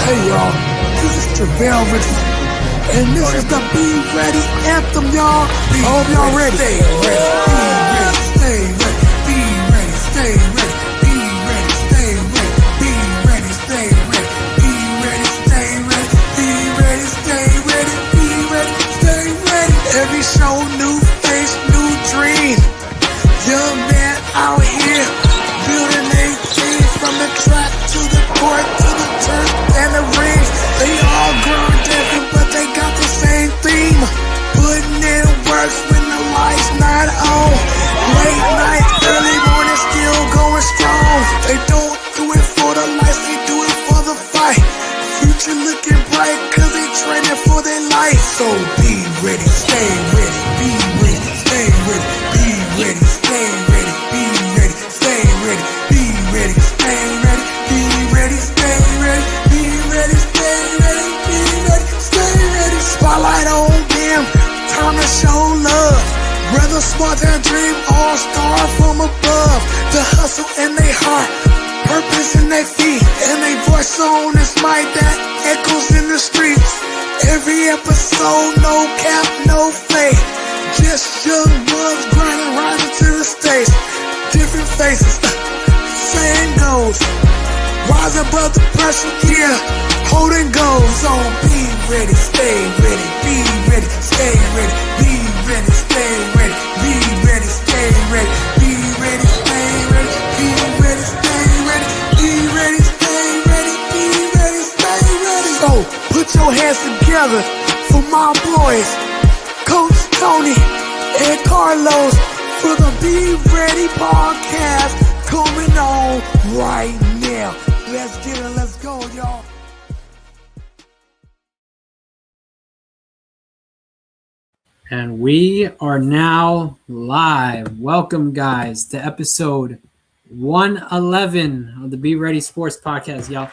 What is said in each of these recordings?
Hey y'all, this is Theron West II, and this is the Be Ready anthem, y'all. I hope y'all ready. Stay ready, be ready, stay ready, be ready, stay ready, be ready, stay ready, be ready, stay ready, be ready, stay ready, be ready, stay ready. Every show, new face, new dream. Young man out here building their team from the track to the court to the turf and the rings. They all grown different, but they got the same theme. Putting in work when the lights not on. Late night, early morning, still going strong. They don't do it for the lights, they do it for the fight. Future looking bright, cause they training for their life. So be ready, stay ready, be ready, stay ready, be ready, stay ready, be ready, stay ready, be ready, stay ready, be ready, stay ready, be ready, stay ready, be ready, stay ready. Spotlight on them, time to show love. Rather smart than dream, all star from above. The hustle in their heart, purpose in their feet, and they voice on this mic that echoes in the streets. Every episode, no cap, no fake. Just young bugs grinding, rising to the stage. Different faces, same goals. Rise above the pressure, yeah. Holding goals on. Be ready, stay ready, be ready, stay ready, be ready, stay ready, be ready, stay ready, be ready, stay ready, be ready, stay ready, be ready, stay ready, be ready, stay ready. So put your hands together for my boys, Coach Tony and Carlos, for the Be Ready podcast coming on right now. Let's get it, let's go, y'all. And we are now live. Welcome, guys, to episode 111 of the Be Ready Sports Podcast, y'all.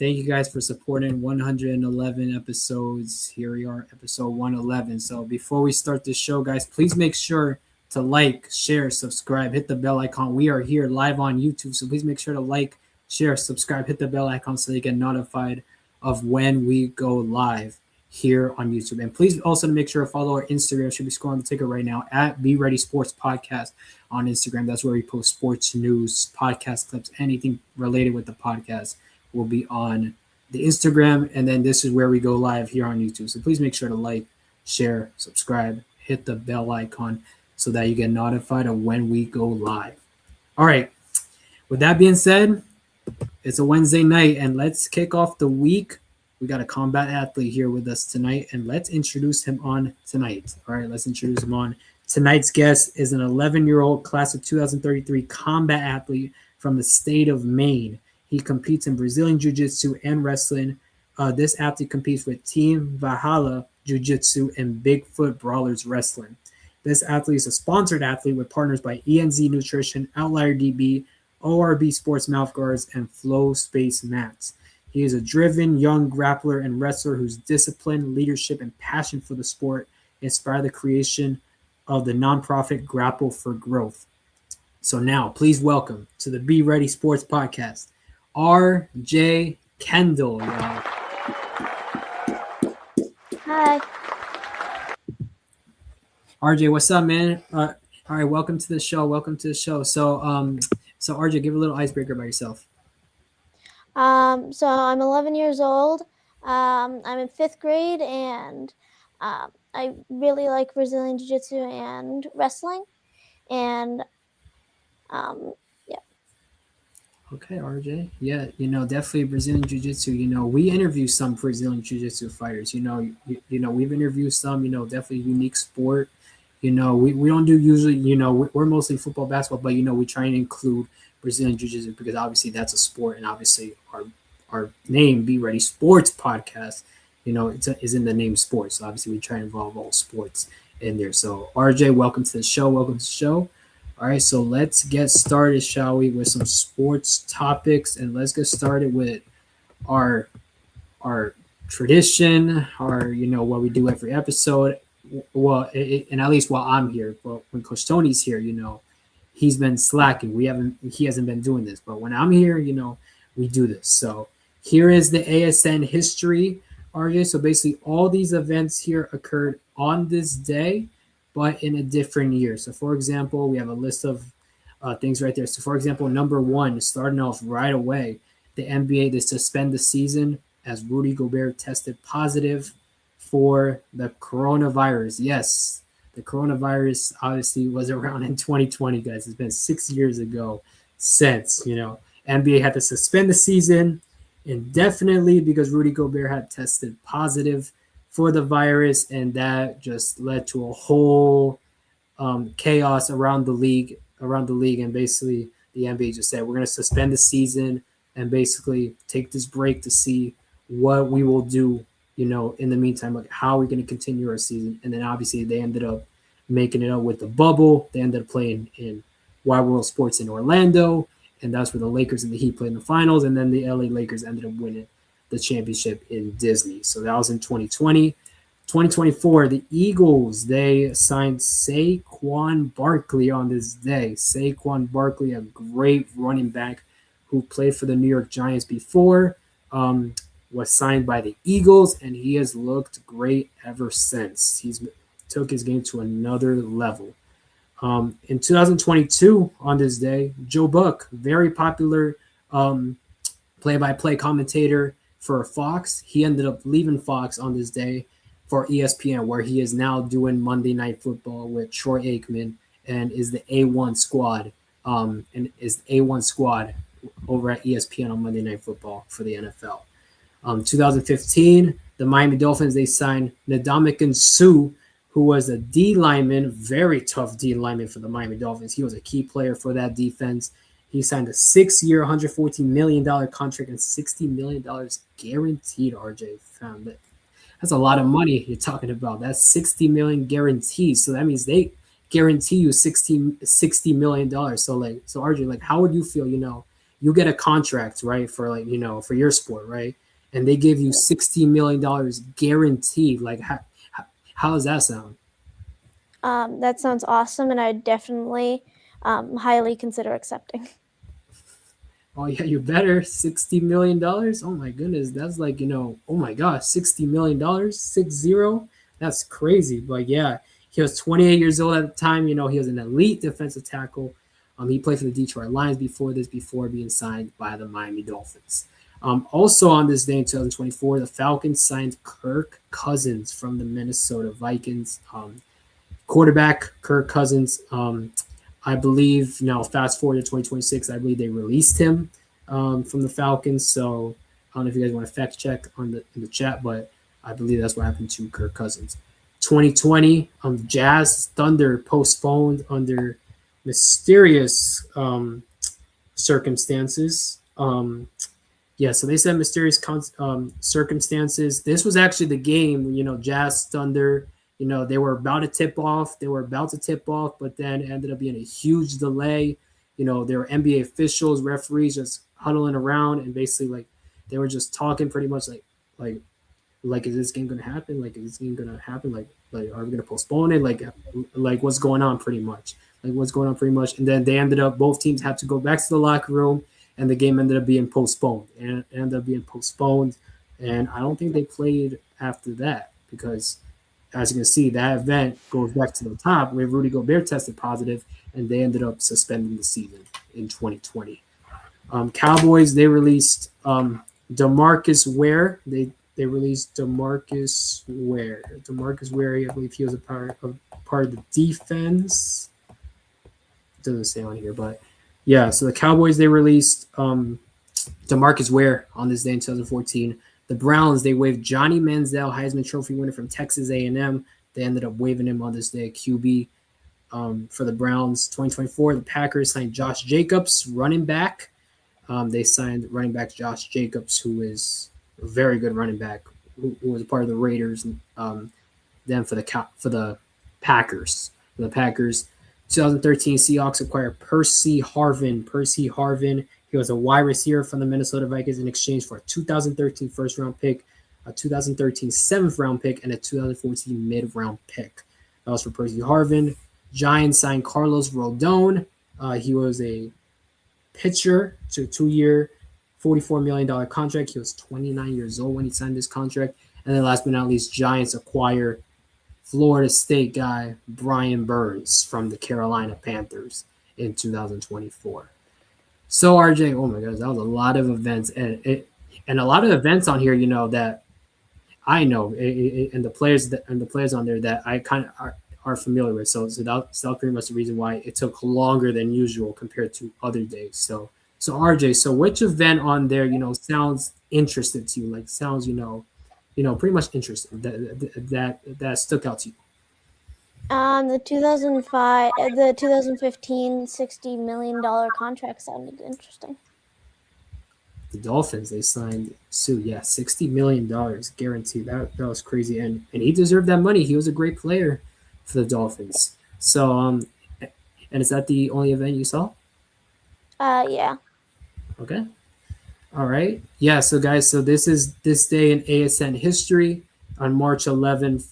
Thank you guys for supporting 111 episodes. Here we are, episode 111. So before we start this show, guys, please make sure to like, share, subscribe, hit the bell icon. We are here live on YouTube, so please make sure to like, share, subscribe, hit the bell icon so you get notified of when we go live here on YouTube. And please also make sure to follow our Instagram. Should be scrolling on the ticker right now at Be Ready Sports Podcast on Instagram. That's where we post sports news, podcast clips, anything related with the podcast will be on the Instagram. And then this is where we go live here on YouTube. So please make sure to like, share, subscribe, hit the bell icon so that you get notified of when we go live. All right. With that being said, it's a Wednesday night, and let's kick off the week. We got a combat athlete here with us tonight, and let's introduce him on tonight. All right, let's introduce him on. Tonight's guest is an 11-year-old class of 2033 combat athlete from the state of Maine. He competes in Brazilian Jiu-Jitsu and Wrestling. This athlete competes with Team Valhalla Jiu-Jitsu and Bigfoot Brawlers Wrestling. This athlete is a sponsored athlete with partners by ENZ Nutrition, Outlier DB, ORB Sports Mouthguards, and Flow Space Mats. He is a driven young grappler and wrestler whose discipline, leadership, and passion for the sport inspire the creation of the nonprofit Grapple for Growth. So now, please welcome to the Be Ready Sports Podcast, R.J. Kendall, y'all. Hi. RJ, what's up, man? All right, welcome to the show. So RJ, give a little icebreaker about yourself. So I'm 11 years old. I'm in 5th grade, and I really like Brazilian Jiu-Jitsu and Wrestling. And yeah. Okay, RJ. Yeah, definitely Brazilian Jiu-Jitsu. We interview some Brazilian Jiu-Jitsu fighters. We've interviewed some. Definitely unique sport. We don't do usually. We're mostly football, basketball, but we try and include Brazilian Jiu-Jitsu because obviously that's a sport, and obviously our name, Be Ready Sports Podcast, is in the name sports. So obviously we try and involve all sports in there. So RJ, welcome to the show. All right, so let's get started, shall we, with some sports topics, and let's get started with our tradition, what we do every episode. Well, and at least while I'm here, but when Coach Tony's here, he's been slacking. He hasn't been doing this. But when I'm here, we do this. So here is the ASN history, RJ. So basically all these events here occurred on this day, but in a different year. So for example, we have a list of things right there. So for example, number 1, starting off right away, the NBA, they suspend the season as Rudy Gobert tested positive for the coronavirus. Yes, the coronavirus obviously was around in 2020, guys. It's been 6 years ago since, NBA had to suspend the season indefinitely because Rudy Gobert had tested positive for the virus, and that just led to a whole chaos around the league, and basically the NBA just said, we're going to suspend the season and basically take this break to see what we will do, in the meantime, like how are we going to continue our season. And then obviously they ended up making it up with the bubble. They ended up playing in Wide World Sports in Orlando, and that's where the Lakers and the Heat played in the finals, and then the LA Lakers ended up winning the championship in Disney. So that was in 2020. 2024, the Eagles, they signed Saquon Barkley on this day. Saquon Barkley, a great running back who played for the New York Giants before, was signed by the Eagles, and he has looked great ever since. He's took his game to another level. In 2022, on this day, Joe Buck, very popular play-by-play commentator for Fox, he ended up leaving Fox on this day for ESPN, where he is now doing Monday Night Football with Troy Aikman and is the A1 squad, over at ESPN on Monday Night Football for the NFL. 2015, the Miami Dolphins, they signed Ndamukong Suh, who was a D lineman, very tough D lineman for the Miami Dolphins. He was a key player for that defense. He signed a 6-year, $114 million contract and $60 million guaranteed, RJ. Found it. That's a lot of money you're talking about. That's $60 million guaranteed. So that means they guarantee you $60 million. So RJ, how would you feel, you get a contract, right, for for your sport, right? And they give you $60 million guaranteed. How does that sound? That sounds awesome, and I definitely highly consider accepting. Oh yeah, you better. $60 million. Oh my goodness, that's oh my gosh, $60 million, 60. That's crazy. But yeah, he was 28 years old at the time. He was an elite defensive tackle. He played for the Detroit Lions before being signed by the Miami Dolphins. Also on this day in 2024, the Falcons signed Kirk Cousins from the Minnesota Vikings. Quarterback Kirk Cousins. I believe now, fast forward to 2026, I believe they released him from the Falcons. So I don't know if you guys want to fact check in the chat, but I believe that's what happened to Kirk Cousins. 2020, Jazz Thunder postponed under mysterious circumstances. So they said mysterious circumstances. This was actually the game, Jazz Thunder, they were about to tip off. But then it ended up being a huge delay. There were NBA officials, referees just huddling around, and basically they were just talking pretty much like is this game gonna happen? Are we gonna postpone it? What's going on pretty much? And then they ended up, both teams had to go back to the locker room, and the game ended up being postponed. And I don't think they played after that because, as you can see, that event goes back to the top where Rudy Gobert tested positive, and they ended up suspending the season in 2020. Cowboys, they released DeMarcus Ware. They released DeMarcus Ware. DeMarcus Ware, I believe he was a part of the defense. It doesn't say on here, but yeah. So the Cowboys, they released DeMarcus Ware on this day in 2014. The Browns, they waived Johnny Manziel, Heisman Trophy winner from Texas A&M. They ended up waiving him on this day at QB for the Browns. 2024, the Packers signed Josh Jacobs, running back. They signed running back Josh Jacobs, who is a very good running back, who was a part of the Raiders. Then for the Packers. 2013 Seahawks acquired Percy Harvin. He was a wide receiver from the Minnesota Vikings in exchange for a 2013 first-round pick, a 2013 seventh-round pick, and a 2014 mid-round pick. That was for Percy Harvin. Giants signed Carlos Rodon. He was a pitcher to a 2-year, $44 million contract. He was 29 years old when he signed this contract. And then last but not least, Giants acquire Florida State guy Brian Burns from the Carolina Panthers in 2024. So RJ, oh my gosh, that was a lot of events, and a lot of events on here, that I know, and the players on there that I kind of are familiar with. So that's pretty much the reason why it took longer than usual compared to other days. So RJ, so which event on there, sounds interesting to you? Like sounds, pretty much interesting that stuck out to you. The 2015 $60 million contract sounded interesting. The Dolphins, they signed Sue. Yeah, $60 million guaranteed. That was crazy, and he deserved that money. He was a great player for the Dolphins. So, and is that the only event you saw? Yeah. Okay. All right. Yeah. So, guys, so this is this day in ASN history on March 11th.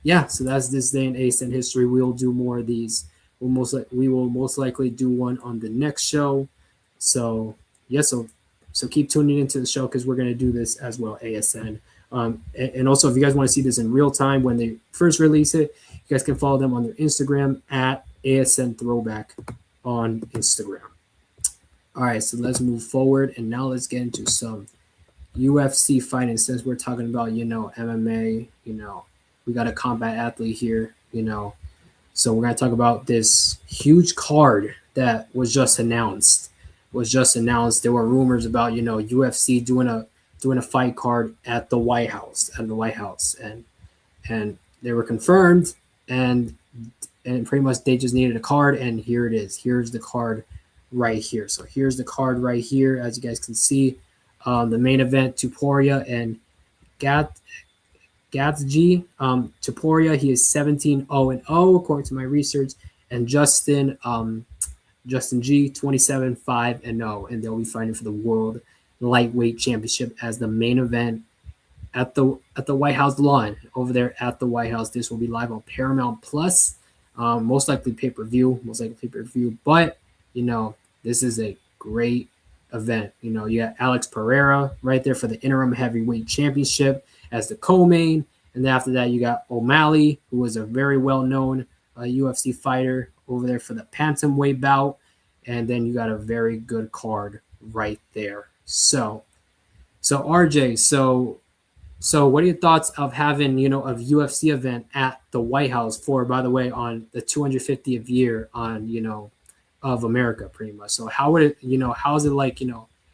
Yeah. So that's this day in ASN history. We'll do more of these. We will most likely do one on the next show. So. Yeah, so keep tuning into the show because we're going to do this as well, ASN. And also, if you guys want to see this in real time when they first release it, you guys can follow them on their Instagram at ASN Throwback on Instagram. All right, so let's move forward, and now let's get into some UFC fighting. Since we're talking about, MMA, we got a combat athlete here, So we're going to talk about this huge card that was just announced. There were rumors about UFC doing a fight card at the White House and they were confirmed and pretty much they just needed a card, and here it is. Here's the card right here. So here's the card right here, as you guys can see. The main event, Topuria and Gatsji. Topuria, he is 17-0-0 according to my research, and Justin G, 27-5-0, and they'll be fighting for the World Lightweight Championship as the main event at the White House lawn over there at the White House. This will be live on Paramount Plus, most likely pay-per-view, but this is a great event. You got Alex Pereira right there for the interim heavyweight championship as the co-main, and then after that you got O'Malley, who was a very well-known UFC fighter over there for the bantamweight bout, and then you got a very good card right there. So RJ, so what are your thoughts of having a UFC event at the White House for, by the way, on the 250th year on of America, pretty much? So how would it how is it like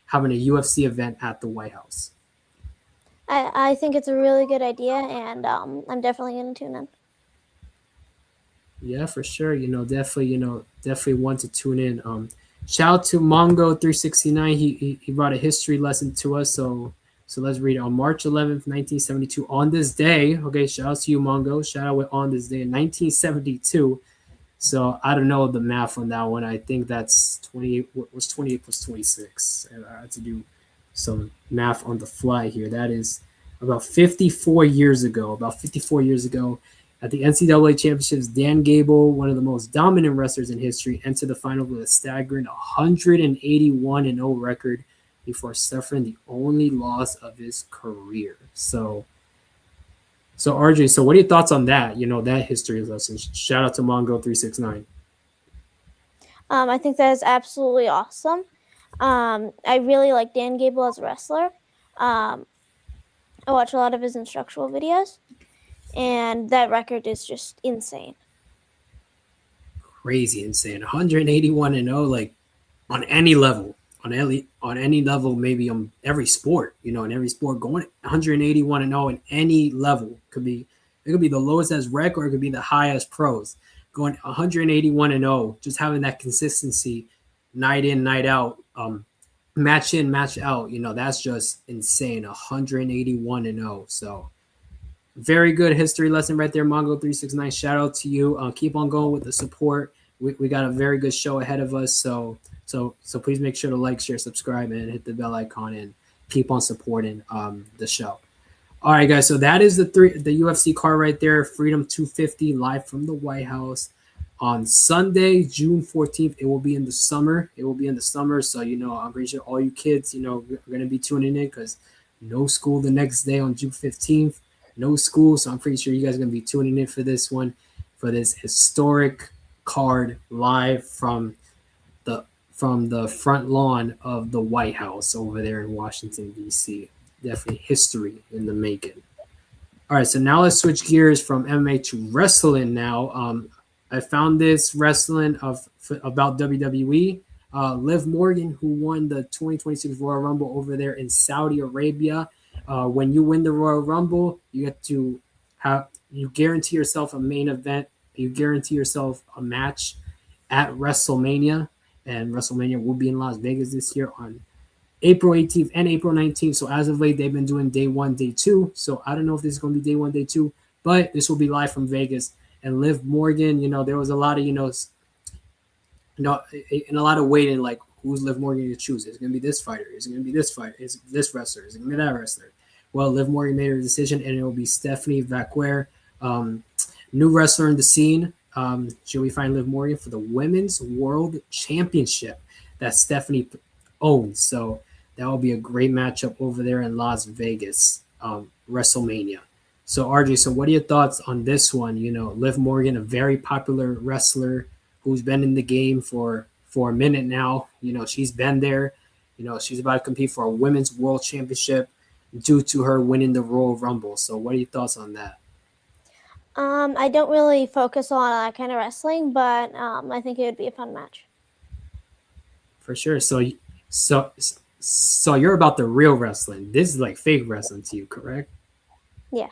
having a UFC event at the White House? I think it's a really good idea, and I'm definitely going to tune in. Yeah, for sure. Definitely want to tune in. Shout out to Mongo369. He brought a history lesson to us. So let's read it. On March 11th, 1972, on this day. Okay, shout out to you, Mongo. Shout out on this day in 1972. So I don't know the math on that one. I think that's 28. What's 28 plus 26? I had to do some math on the fly here. That is about 54 years ago. At the NCAA Championships, Dan Gable, one of the most dominant wrestlers in history, entered the final with a staggering 181-0 record before suffering the only loss of his career. So RJ, so what are your thoughts on that? That history lesson. Shout out to Mongo369. I think that is absolutely awesome. I really like Dan Gable as a wrestler. I watch a lot of his instructional videos. And that record is just insane. Crazy insane. 181-0, like on any level, maybe on every sport, in every sport, going 181-0 in any level. It could be the lowest as rec, or it could be the highest pros. Going 181-0, just having that consistency night in, night out, match in, match out, that's just insane. 181-0. So very good history lesson right there, Mongo369. Shout out to you. Keep on going with the support. We got a very good show ahead of us. So please make sure to like, share, subscribe, and hit the bell icon, and keep on supporting the show. All right, guys. So that is the UFC card right there. Freedom 250 live from the White House. on Sunday, June 14th. It will be in the summer. So, I'm pretty sure all you kids, are going to be tuning in because no school the next day on June 15th. No school. So I'm pretty sure you guys are going to be tuning in for this one, for this historic card live from the front lawn of the White House over there in Washington, D.C. Definitely history in the making. All right, so now let's switch gears from MMA to wrestling now. I found this wrestling about WWE. Liv Morgan, who won the 2026 Royal Rumble over there in Saudi Arabia. When you win the Royal Rumble, you guarantee yourself a main event. You guarantee yourself a match at WrestleMania, and WrestleMania will be in Las Vegas this year on April 18th and April 19th. So as of late, they've been doing day 1, day 2. So I don't know if this is going to be day 1, day 2, but this will be live from Vegas. And Liv Morgan, there was a lot of, and a lot of waiting, like who's Liv Morgan to choose? Is it going to be this fighter? Is it going to be this fighter? Is it this wrestler? Is it going to be that wrestler? Well, Liv Morgan made her decision, and it will be Stephanie Vaquer, new wrestler in the scene. Should we find Liv Morgan for the Women's World Championship that Stephanie owns? So that will be a great matchup over there in Las Vegas, WrestleMania. So RJ, so what are your thoughts on this one? Liv Morgan, a very popular wrestler who's been in the game for a minute now. She's been there. She's about to compete for a Women's World Championship due to her winning the Royal Rumble. So what are your thoughts on that? I don't really focus on that kind of wrestling, but I think it would be a fun match. For sure. So you're about the real wrestling. This is like fake wrestling to you, correct? Yeah.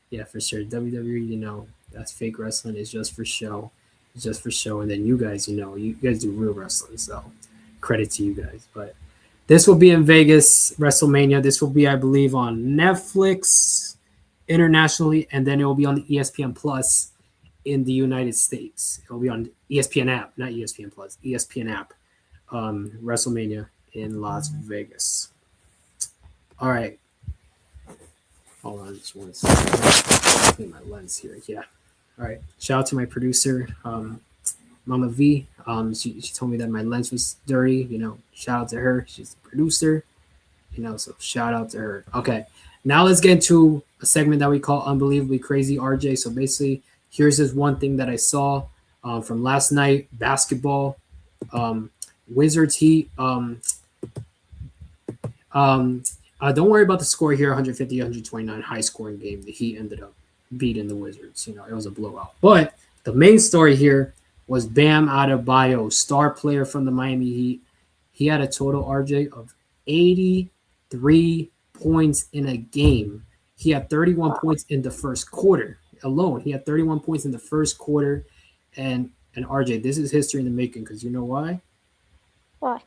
Yeah, for sure. WWE, that's fake wrestling. It's just for show. It's just for show. And then you guys, you guys do real wrestling. So credit to you guys. But this will be in Vegas, WrestleMania. This will be, I believe, on Netflix internationally, and then it will be on the ESPN Plus in the United States. It will be on ESPN app, not ESPN Plus, ESPN app. WrestleMania in Las Vegas. All right. Hold on, just one second. Clean my lens here. Yeah. All right. Shout out to my producer, Mama V. She told me that my lens was dirty. Shout out to her. She's the producer. So shout out to her. Okay. Now let's get into a segment that we call Unbelievably Crazy, RJ. So basically, here's this one thing that I saw from last night, basketball. Wizards Heat. Don't worry about the score here, 150-129, high-scoring game. The Heat ended up beating the Wizards. It was a blowout. But the main story here was Bam Adebayo, star player from the Miami Heat. He had a total, RJ, of 83 points in a game. He had 31 points in the first quarter alone. He had 31 points in the first quarter. And RJ, this is history in the making because you know why? Why?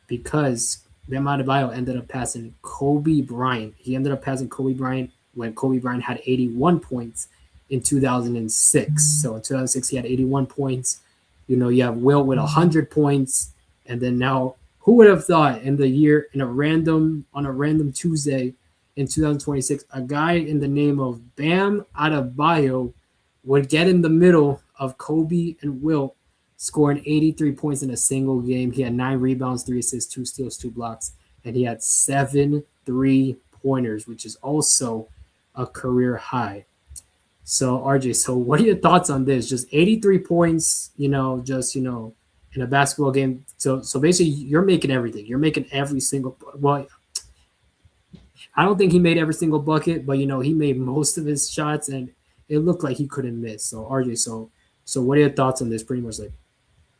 Because Bam Adebayo ended up passing Kobe Bryant. He ended up passing Kobe Bryant when Kobe Bryant had 81 points in 2006. So in 2006, he had 81 points. You have Will with 100 points. And then now, who would have thought on a random Tuesday in 2026, a guy in the name of Bam Adebayo would get in the middle of Kobe and Wilt, scoring 83 points in a single game. He had 9 rebounds, 3 assists, 2 steals, 2 blocks, and he had 7 3-pointers, which is also a career high. So, RJ, so what are your thoughts on this? Just 83 points, in a basketball game. So basically, you're making everything. You're making every single – well, I don't think he made every single bucket, but, he made most of his shots, and it looked like he couldn't miss. So, RJ, so what are your thoughts on this? Pretty much like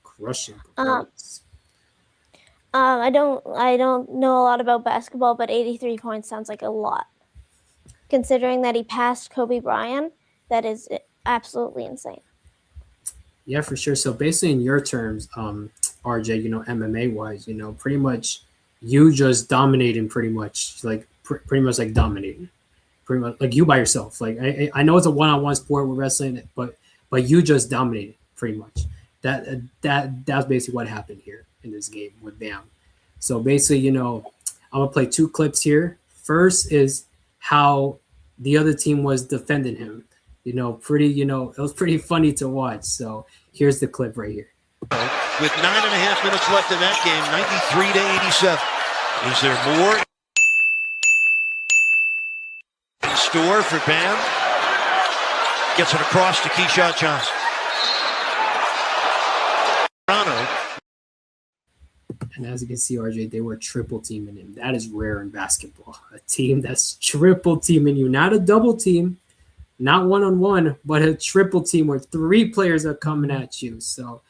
crushing performance. I don't know a lot about basketball, but 83 points sounds like a lot. Considering that he passed Kobe Bryant, that is absolutely insane. Yeah, for sure. So basically in your terms, RJ, MMA wise, pretty much you just dominating pretty much like dominating. Pretty much like you by yourself. Like I know it's a one-on-one sport with wrestling, but you just dominated pretty much. That's basically what happened here in this game with Bam. So basically, I'm gonna play 2 clips here. First is how the other team was defending him. pretty, it was pretty funny to watch. So here's the clip right here. With 9.5 minutes left in that game, 93-87. Is there more in store for Bam? Gets it across to Keyshawn Johnson. Toronto. And as you can see, RJ, they were triple teaming him. That is rare in basketball. A team that's triple teaming you, not a double team, not one-on-one, but a triple team where 3 players are coming at you. So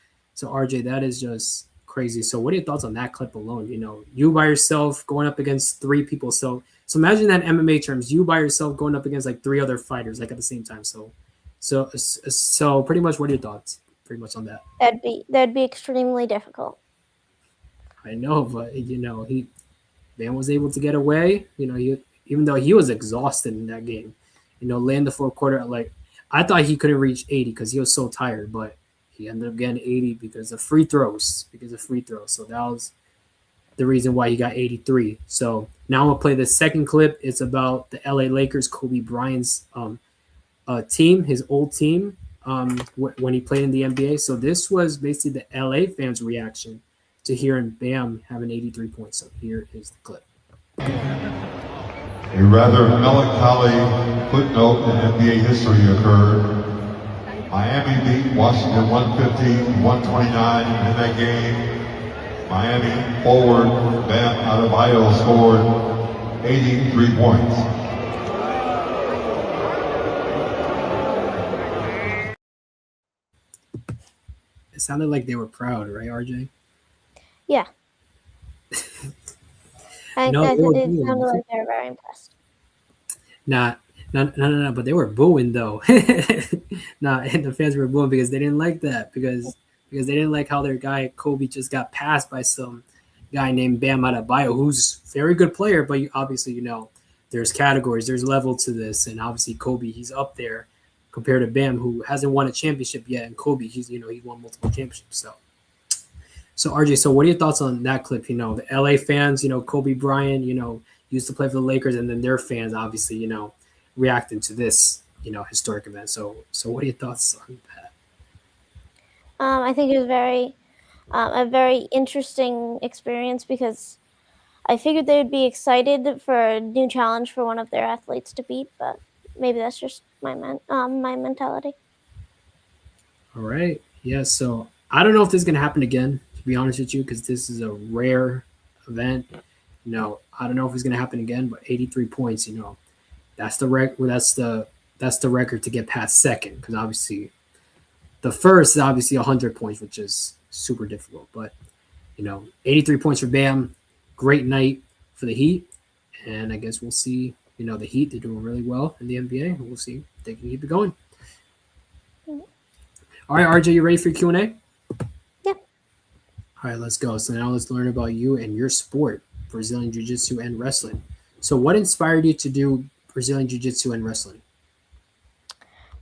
RJ, that is just crazy. So what are your thoughts on that clip alone? You by yourself going up against 3 people. So imagine that in MMA terms, you by yourself going up against like 3 other fighters like at the same time. So pretty much, what are your thoughts pretty much on that? That'd be extremely difficult. I know, but Van was able to get away. Even though he was exhausted in that game, late in the fourth quarter, like I thought he couldn't reach 80 because he was so tired, but he ended up getting 80 because of free throws. So that was the reason why he got 83. So now I'm gonna play the second clip. It's about the LA Lakers, Kobe Bryant's team, his old team, when he played in the NBA. So this was basically the LA fans' reaction to hearing Bam having 83 points. So here is the clip. A rather melancholy footnote in NBA history occurred. Miami beat Washington 150-129 in that game. Miami forward Bam Adebayo scored 83 points. It sounded like they were proud, right, RJ? Yeah. I No, think they were it booing. sounded like they were very impressed. No, but they were booing though. And the fans were booing because they didn't like that because they didn't like how their guy Kobe just got passed by some guy named Bam Adebayo, who's a very good player, but obviously there's categories, there's level to this, and obviously Kobe, he's up there compared to Bam, who hasn't won a championship yet, and Kobe, he's won multiple championships. So RJ, so what are your thoughts on that clip? The LA fans, Kobe Bryant, used to play for the Lakers, and then their fans obviously, reacting to this, historic event. So what are your thoughts on that? I think it was a very interesting experience because I figured they would be excited for a new challenge for one of their athletes to beat, but maybe that's just my mentality. All right. Yeah. So I don't know if this is going to happen again, to be honest with you, because this is a rare event. I don't know if it's going to happen again, but 83 points, that's the that's the record to get past second, because obviously the first is obviously 100 points, which is super difficult. But 83 points for Bam, great night for the Heat, and I guess we'll see. The Heat, they're doing really well in the NBA. We'll see if they can keep it going. All right, RJ, you ready for Q&A? Yeah. All right, let's go. So now let's learn about you and your sport, Brazilian Jiu-Jitsu and Wrestling. So what inspired you to do Brazilian Jiu-Jitsu and Wrestling?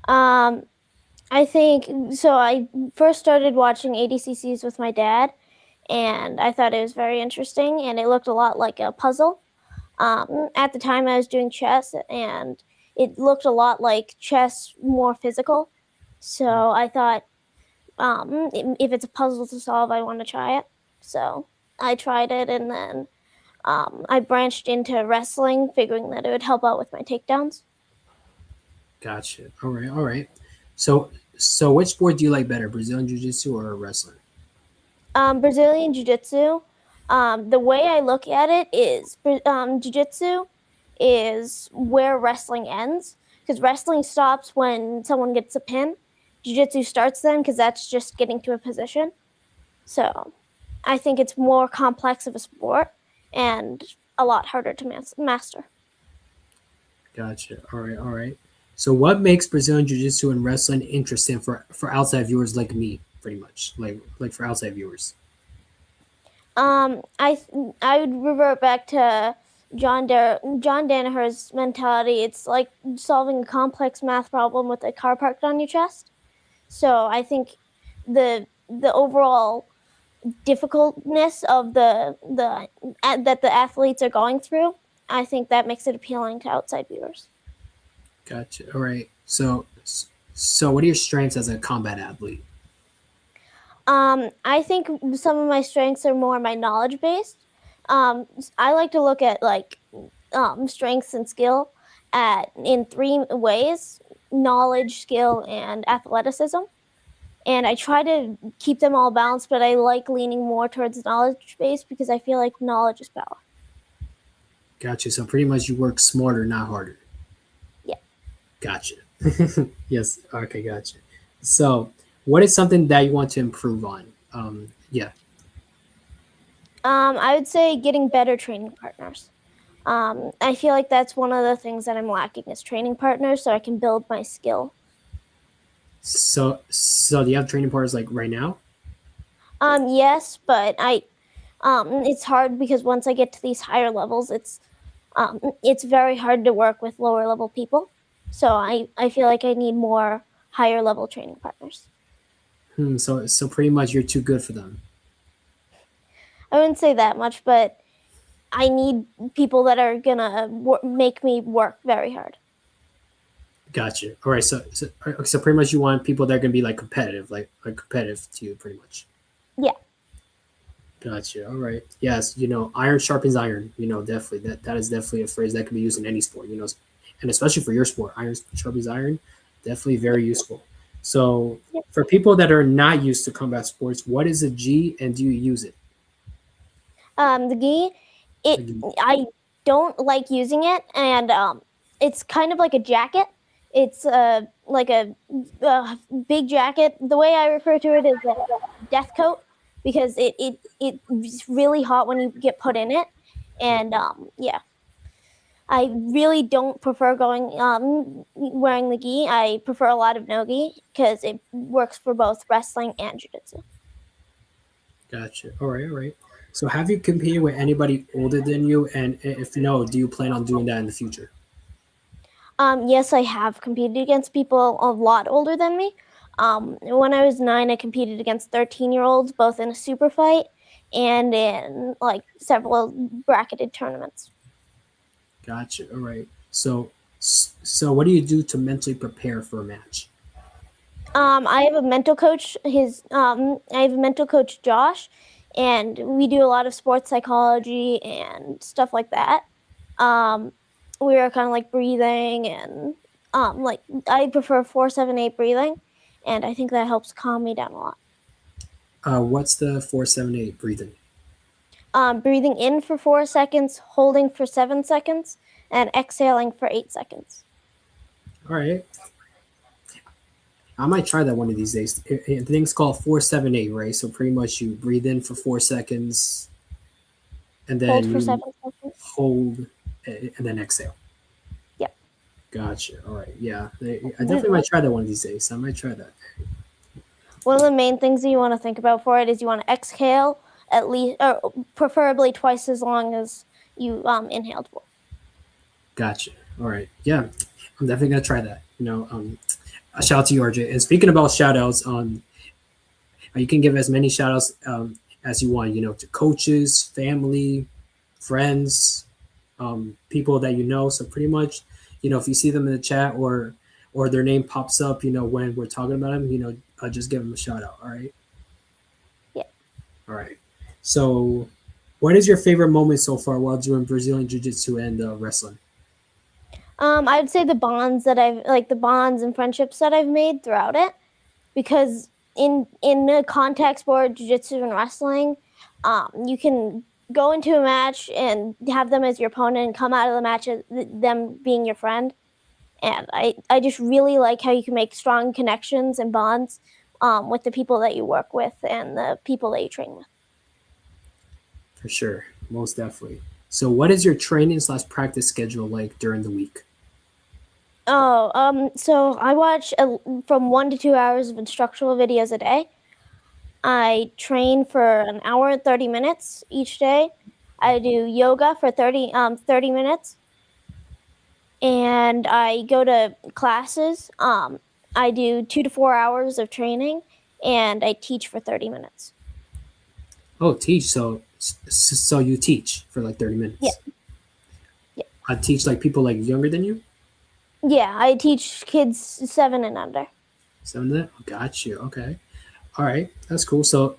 I think so. I first started watching ADCCs with my dad, and I thought it was very interesting, and it looked a lot like a puzzle. At the time, I was doing chess, and it looked a lot like chess, more physical. So I thought, if it's a puzzle to solve, I want to try it. So I tried it, and then I branched into wrestling, figuring that it would help out with my takedowns. Gotcha. All right. So which sport do you like better, Brazilian Jiu-Jitsu or wrestling? Brazilian Jiu-Jitsu. The way I look at it is Jiu-Jitsu is where wrestling ends, because wrestling stops when someone gets a pin. Jiu-Jitsu starts then, because that's just getting to a position. So I think it's more complex of a sport and a lot harder to master. Gotcha. All right. So what makes Brazilian Jiu-Jitsu and wrestling interesting for outside viewers like me, pretty much, like for outside viewers? I would revert back to John Danaher's mentality. It's like solving a complex math problem with a car parked on your chest. So I think the overall difficultness of that the athletes are going through, I think that makes it appealing to outside viewers. Gotcha. All right. So So, what are your strengths as a combat athlete? I think some of my strengths are more my knowledge based. I like to look at like strengths and skill in three ways: knowledge, skill, and athleticism. And I try to keep them all balanced, but I like leaning more towards knowledge based because I feel like knowledge is power. Gotcha. So, pretty much you work smarter, not harder. Yeah. Gotcha. Yes. Okay. Gotcha. So, what is something that you want to improve on? Yeah. I would say getting better training partners. I feel like that's one of the things that I'm lacking is training partners, so I can build my skill. So do you have training partners like right now? Yes, but it's hard because once I get to these higher levels, it's very hard to work with lower level people. So I feel like I need more higher level training partners. So pretty much you're too good for them. I wouldn't say that much, but I need people that are gonna make me work very hard. Gotcha. All right. So pretty much you want people that are gonna be like competitive, like competitive to you, pretty much. Yeah. Gotcha. All right. Yes. Iron sharpens iron. Definitely that is definitely a phrase that can be used in any sport. And especially for your sport, iron sharpens iron. Definitely very useful. So for people that are not used to combat sports, what is a gi and do you use it? The gi, I don't like using it, and it's kind of like a jacket. It's like a big jacket. The way I refer to it is a death coat because it's really hot when you get put in it, and I really don't prefer wearing the gi. I prefer a lot of no gi because it works for both wrestling and jiu-jitsu. Gotcha. All right. So have you competed with anybody older than you? And if no, do you plan on doing that in the future? Yes, I have competed against people a lot older than me. When I was 9, I competed against 13-year-olds, both in a super fight and in like several bracketed tournaments. Gotcha. All right. So what do you do to mentally prepare for a match? I have a mental coach. I have a mental coach, Josh, and we do a lot of sports psychology and stuff like that. We are kind of like breathing and like I prefer 4-7-8 breathing, and I think that helps calm me down a lot. What's the 4-7-8 breathing? Breathing in for 4 seconds, holding for 7 seconds, and exhaling for 8 seconds. All right. I might try that one of these days. The thing's called 4-7-8, right? So pretty much you breathe in for 4 seconds, and then Hold for 7 seconds. Hold, and then exhale. Yep. Gotcha. All right. Yeah, I definitely might try that one of these days. I might try that. One of the main things that you want to think about for it is you want to exhale at least, or preferably twice as long as you inhaled for. Gotcha. All right. Yeah, I'm definitely gonna try that. A shout out to you, RJ. And speaking about shout outs, you can give as many shout outs as you want, to coaches, family, friends, people that you know. So pretty much, if you see them in the chat or their name pops up, when we're talking about them, just give them a shout out. All right. Yeah. All right. So what is your favorite moment so far while doing Brazilian Jiu-Jitsu and wrestling? I would say the bonds and friendships that I've made throughout it, because in a contact sport, jiu-jitsu and wrestling, you can go into a match and have them as your opponent and come out of the match as them being your friend. And I just really like how you can make strong connections and bonds with the people that you work with and the people that you train with. For sure. Most definitely. So what is your training / practice schedule like during the week? So I watch from 1 to 2 hours of instructional videos a day. I train for an hour and 30 minutes each day. I do yoga for 30 minutes. And I go to classes. I do 2 to 4 hours of training, and I teach for 30 minutes. Oh, teach. So you teach for like 30 minutes? Yeah. I teach like people like younger than you? Yeah, I teach kids 7 and under. Some of that. Got you. Okay. All right. That's cool. So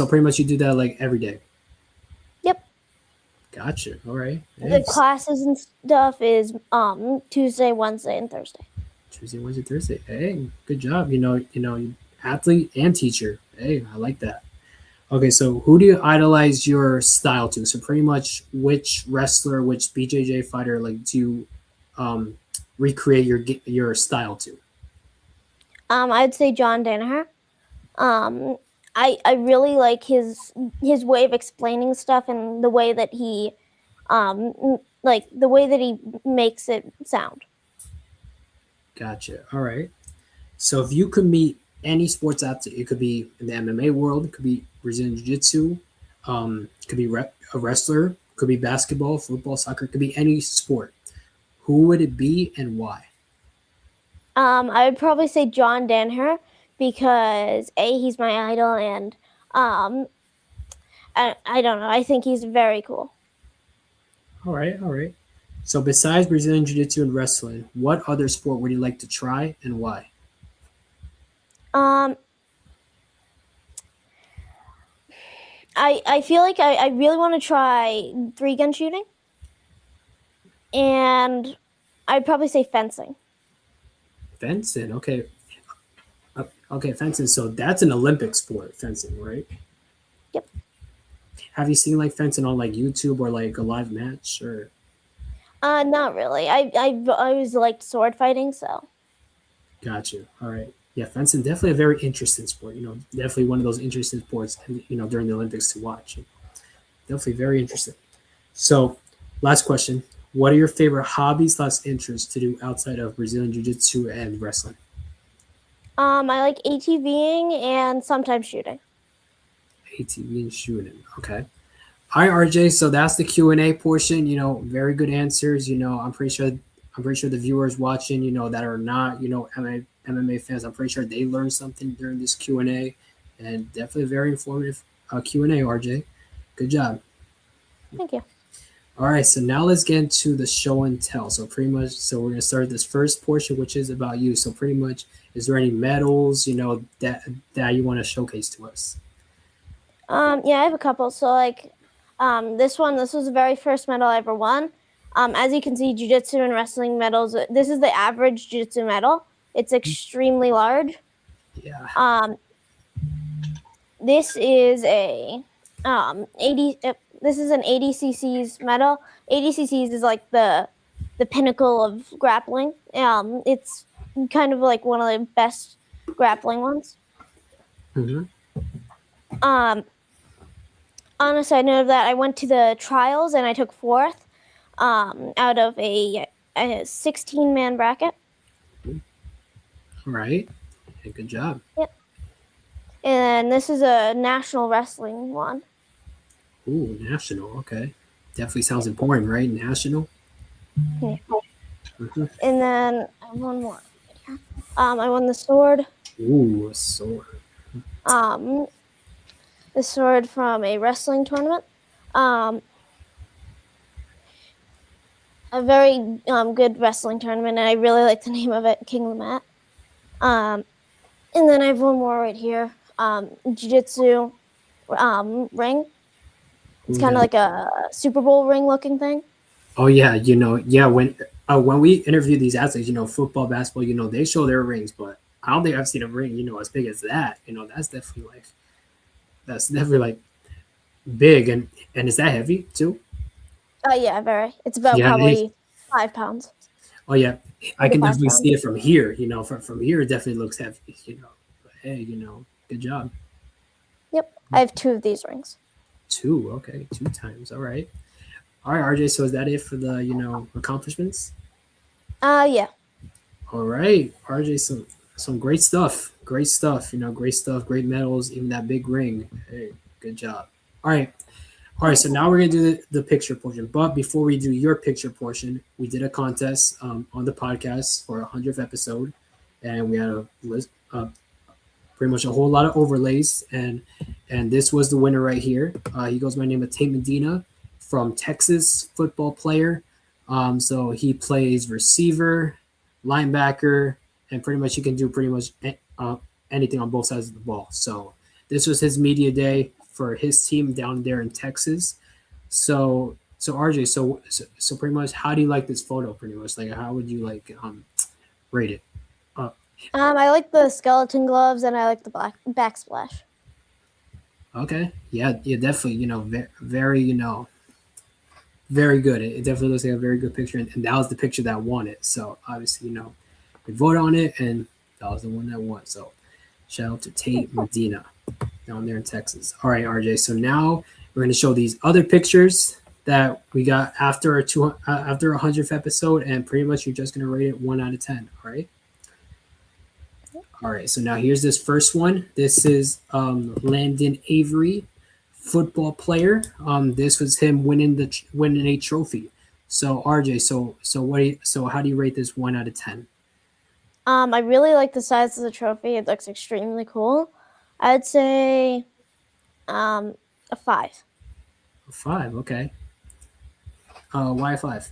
pretty much you do that like every day. Yep. Gotcha. All right. The Nice. classes and stuff is Tuesday, Wednesday, and Thursday. Tuesday, Wednesday, Thursday. Hey, good job. You athlete and teacher. Hey, I like that. Okay, so who do you idolize your style to? So pretty much which wrestler, which BJJ fighter, like do you recreate your style to? I'd say John Danaher. I really like his way of explaining stuff and the way that he makes it sound. Gotcha. All right. So if you could meet any sports athlete, it could be in the MMA world, it could be Brazilian Jiu-Jitsu, it could be a wrestler, could be basketball, football, soccer, it could be any sport. Who would it be and why? I would probably say John Danaher because he's my idol, and I don't know. I think he's very cool. All right, all right. So besides Brazilian Jiu-Jitsu and wrestling, what other sport would you like to try and why? I feel like I really want to try 3-gun shooting, and I'd probably say fencing. Fencing, okay. Okay, fencing. So that's an Olympic sport, fencing, right? Yep. Have you seen like fencing on like YouTube or like a live match or? Not really. I always liked sword fighting, so. Got you. All right. Yeah, fencing definitely a very interesting sport. Definitely one of those interesting sports. During the Olympics to watch. Definitely very interesting. So, last question: what are your favorite hobbies/interests to do outside of Brazilian Jiu-Jitsu and wrestling? I like ATVing and sometimes shooting. ATV and shooting. Okay. Hi RJ. So that's the Q&A portion. Very good answers. I'm pretty sure the viewers watching, that are not, MMA fans, I'm pretty sure they learned something during this Q&A, and definitely a very informative Q&A, RJ. Good job. Thank you. All right, so now let's get into the show and tell. So we're going to start this first portion, which is about you. So pretty much, is there any medals, that you want to showcase to us? Yeah, I have a couple. So this was the very first medal I ever won. As you can see, Jiu-Jitsu and wrestling medals, this is the average Jiu-Jitsu medal. It's extremely large. Yeah. This is a 80. This is an 80 cc's medal. 80 cc's is like the pinnacle of grappling. It's kind of like one of the best grappling ones. Mm-hmm. On a side note of that, I went to the trials and I took 4th out of a 16-man bracket. All right. Yeah, good job. Yep. And this is a national wrestling one. Ooh, national. Okay. Definitely sounds important, right? National. Yeah. Mm-hmm. And then I have one more. I won the sword. Ooh, a sword. The sword from a wrestling tournament. A very good wrestling tournament, and I really like the name of it, King of the Mat. And then I have one more right here, Jiu-Jitsu ring. It's kind of like a Super Bowl ring looking thing. Oh yeah, when we interview these athletes, football, basketball, they show their rings, but I don't think I've seen a ring, as big as that. That's definitely like big, and is that heavy too? Yeah, very. It's about probably 5 pounds. Oh yeah, I can definitely see it from here. From here, it definitely looks heavy. But hey, good job. Yep, I have 2 of these rings. 2, okay, 2 times. All right, RJ. So is that it for the accomplishments? Yeah. All right, RJ. Some great stuff. Great stuff. Great medals. Even that big ring. Hey, good job. All right. So now we're gonna do the picture portion. But before we do your picture portion, we did a contest on the podcast for 100th episode, and we had a list, pretty much a whole lot of overlays, and this was the winner right here. He goes by the name of Tate Medina from Texas, football player. So he plays receiver, linebacker, and pretty much he can do pretty much anything on both sides of the ball. So this was his media day for his team down there in Texas. So RJ, so pretty much, how do you like this photo? Pretty much, like, how would you like rate it? I like the skeleton gloves and I like the black backsplash. Okay, yeah, definitely. Very, very good. It definitely looks like a very good picture, and that was the picture that won it. So obviously, we vote on it, and that was the one that won. So shout out to Tate Medina down there in Texas. All right, RJ. So now we're going to show these other pictures that we got after our 100th episode, and pretty much you're just going to rate it 1 out of 10. All right. All right. So now here's this first one. This is Landon Avery, football player. This was him winning a trophy. So RJ, so how do you rate this 1 out of 10? I really like the size of the trophy. It looks extremely cool. I'd say a 5. A 5, okay. Why a 5?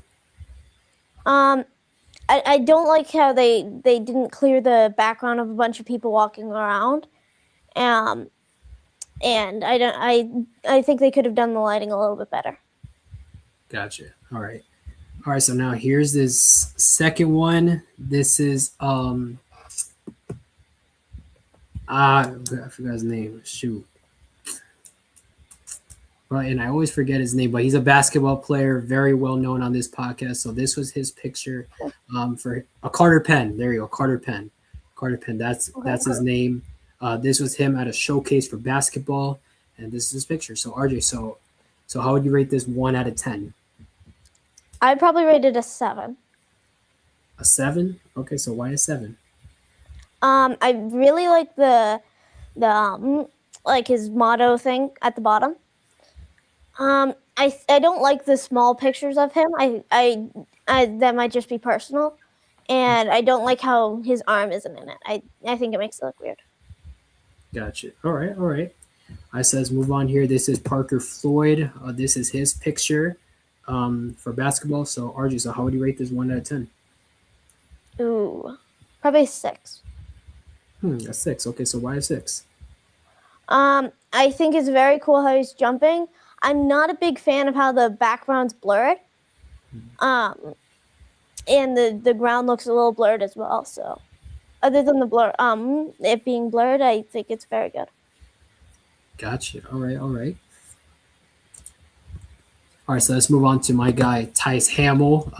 I don't like how they didn't clear the background of a bunch of people walking around. And I think they could have done the lighting a little bit better. Gotcha. All right. So now here's this second one. This is I forgot his name. Shoot. Well, and I always forget his name, but he's a basketball player, very well known on this podcast. So this was his picture for a Carter Penn. There you go, Carter Penn. That's his name. This was him at a showcase for basketball, and this is his picture. So RJ, so how would you rate this 1 out of 10? I'd probably rate it a 7. A 7? Okay, so why a 7? I really like the like his motto thing at the bottom. I don't like the small pictures of him. I that might just be personal, and I don't like how his arm isn't in it. I think it makes it look weird. Gotcha. All right. I says move on here. This is Parker Floyd. This is his picture for basketball. So RJ, so how would you rate this 1 out of 10? Ooh, probably 6. A 6. Okay, so why a 6? I think it's very cool how he's jumping. I'm not a big fan of how the background's blurred. And the ground looks a little blurred as well. So other than the blur, it being blurred, I think it's very good. Gotcha. All right. All right, so let's move on to my guy, Tice Hamill,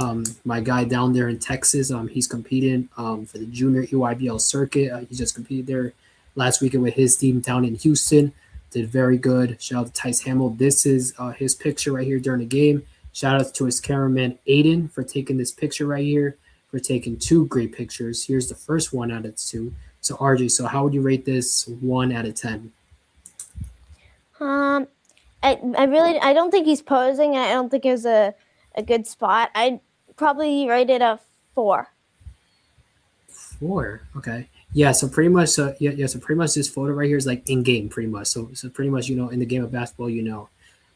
my guy down there in Texas. He's competing for the junior EYBL circuit. He just competed there last weekend with his team down in Houston. Did very good. Shout out to Tice Hamill. This is his picture right here during the game. Shout out to his cameraman, Aiden, for taking this picture right here, for taking 2 great pictures. Here's the first 1 out of 2. So RJ, so how would you rate this 1 out of 10? I don't think he's posing. I don't think it was a good spot. I'd probably rate it a 4. 4, okay. Yeah, so pretty much, so pretty much this photo right here is like in game, pretty much. So pretty much, in the game of basketball,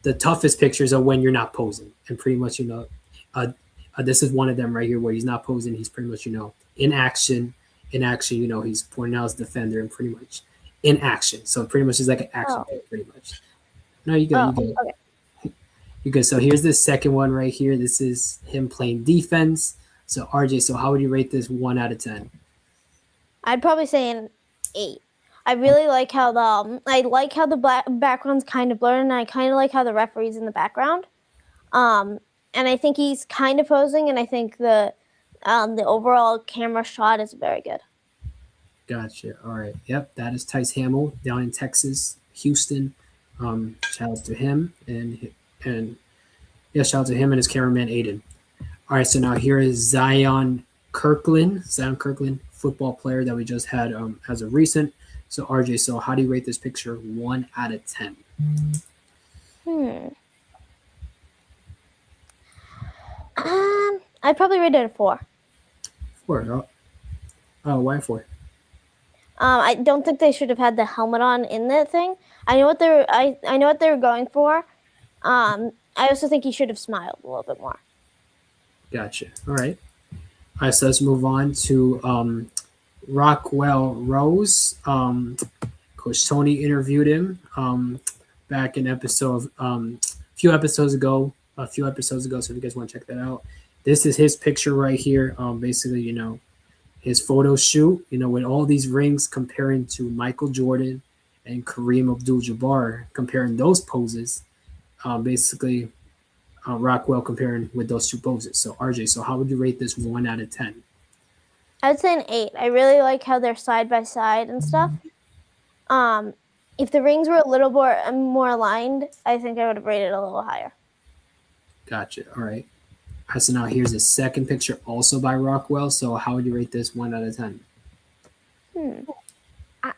the toughest pictures are when you're not posing, and pretty much, this is one of them right here where he's not posing. He's pretty much, in action. He's pointing out his defender and pretty much in action. So pretty much it's like an action pic, pretty much. No, you good. Okay. You good. So here's the second one right here. This is him playing defense. So RJ, so how would you rate this 1 out of 10? I'd probably say an 8. I really like how the background's kind of blurred, and I kind of like how the referee's in the background. And I think he's kind of posing, and I think the overall camera shot is very good. Gotcha. All right. Yep, that is Tice Hamill down in Texas, Houston. Shout out to him and shout out to him and his cameraman Aiden. All right, so now here is Zion Kirkland, football player that we just had as of recent. So RJ, so how do you rate this picture 1 out of 10? I'd probably rate it a 4. 4. Oh, why 4? I don't think they should have had the helmet on in that thing. I know what they were going for. I also think he should have smiled a little bit more. Gotcha. All right. So let's move on to Rockwell Rose. Coach Tony interviewed him back in episode a few episodes ago. So if you guys want to check that out, this is his picture right here. Basically, his photo shoot. With all these rings comparing to Michael Jordan and Kareem Abdul-Jabbar, comparing those poses. Basically, Rockwell comparing with those two poses. So RJ, so how would you rate this 1 out of 10? I'd say an 8. I really like how they're side by side and stuff. If the rings were a little more aligned, I think I would have rated it a little higher. Gotcha. All right. So now here's a second picture also by Rockwell. So how would you rate this 1 out of 10?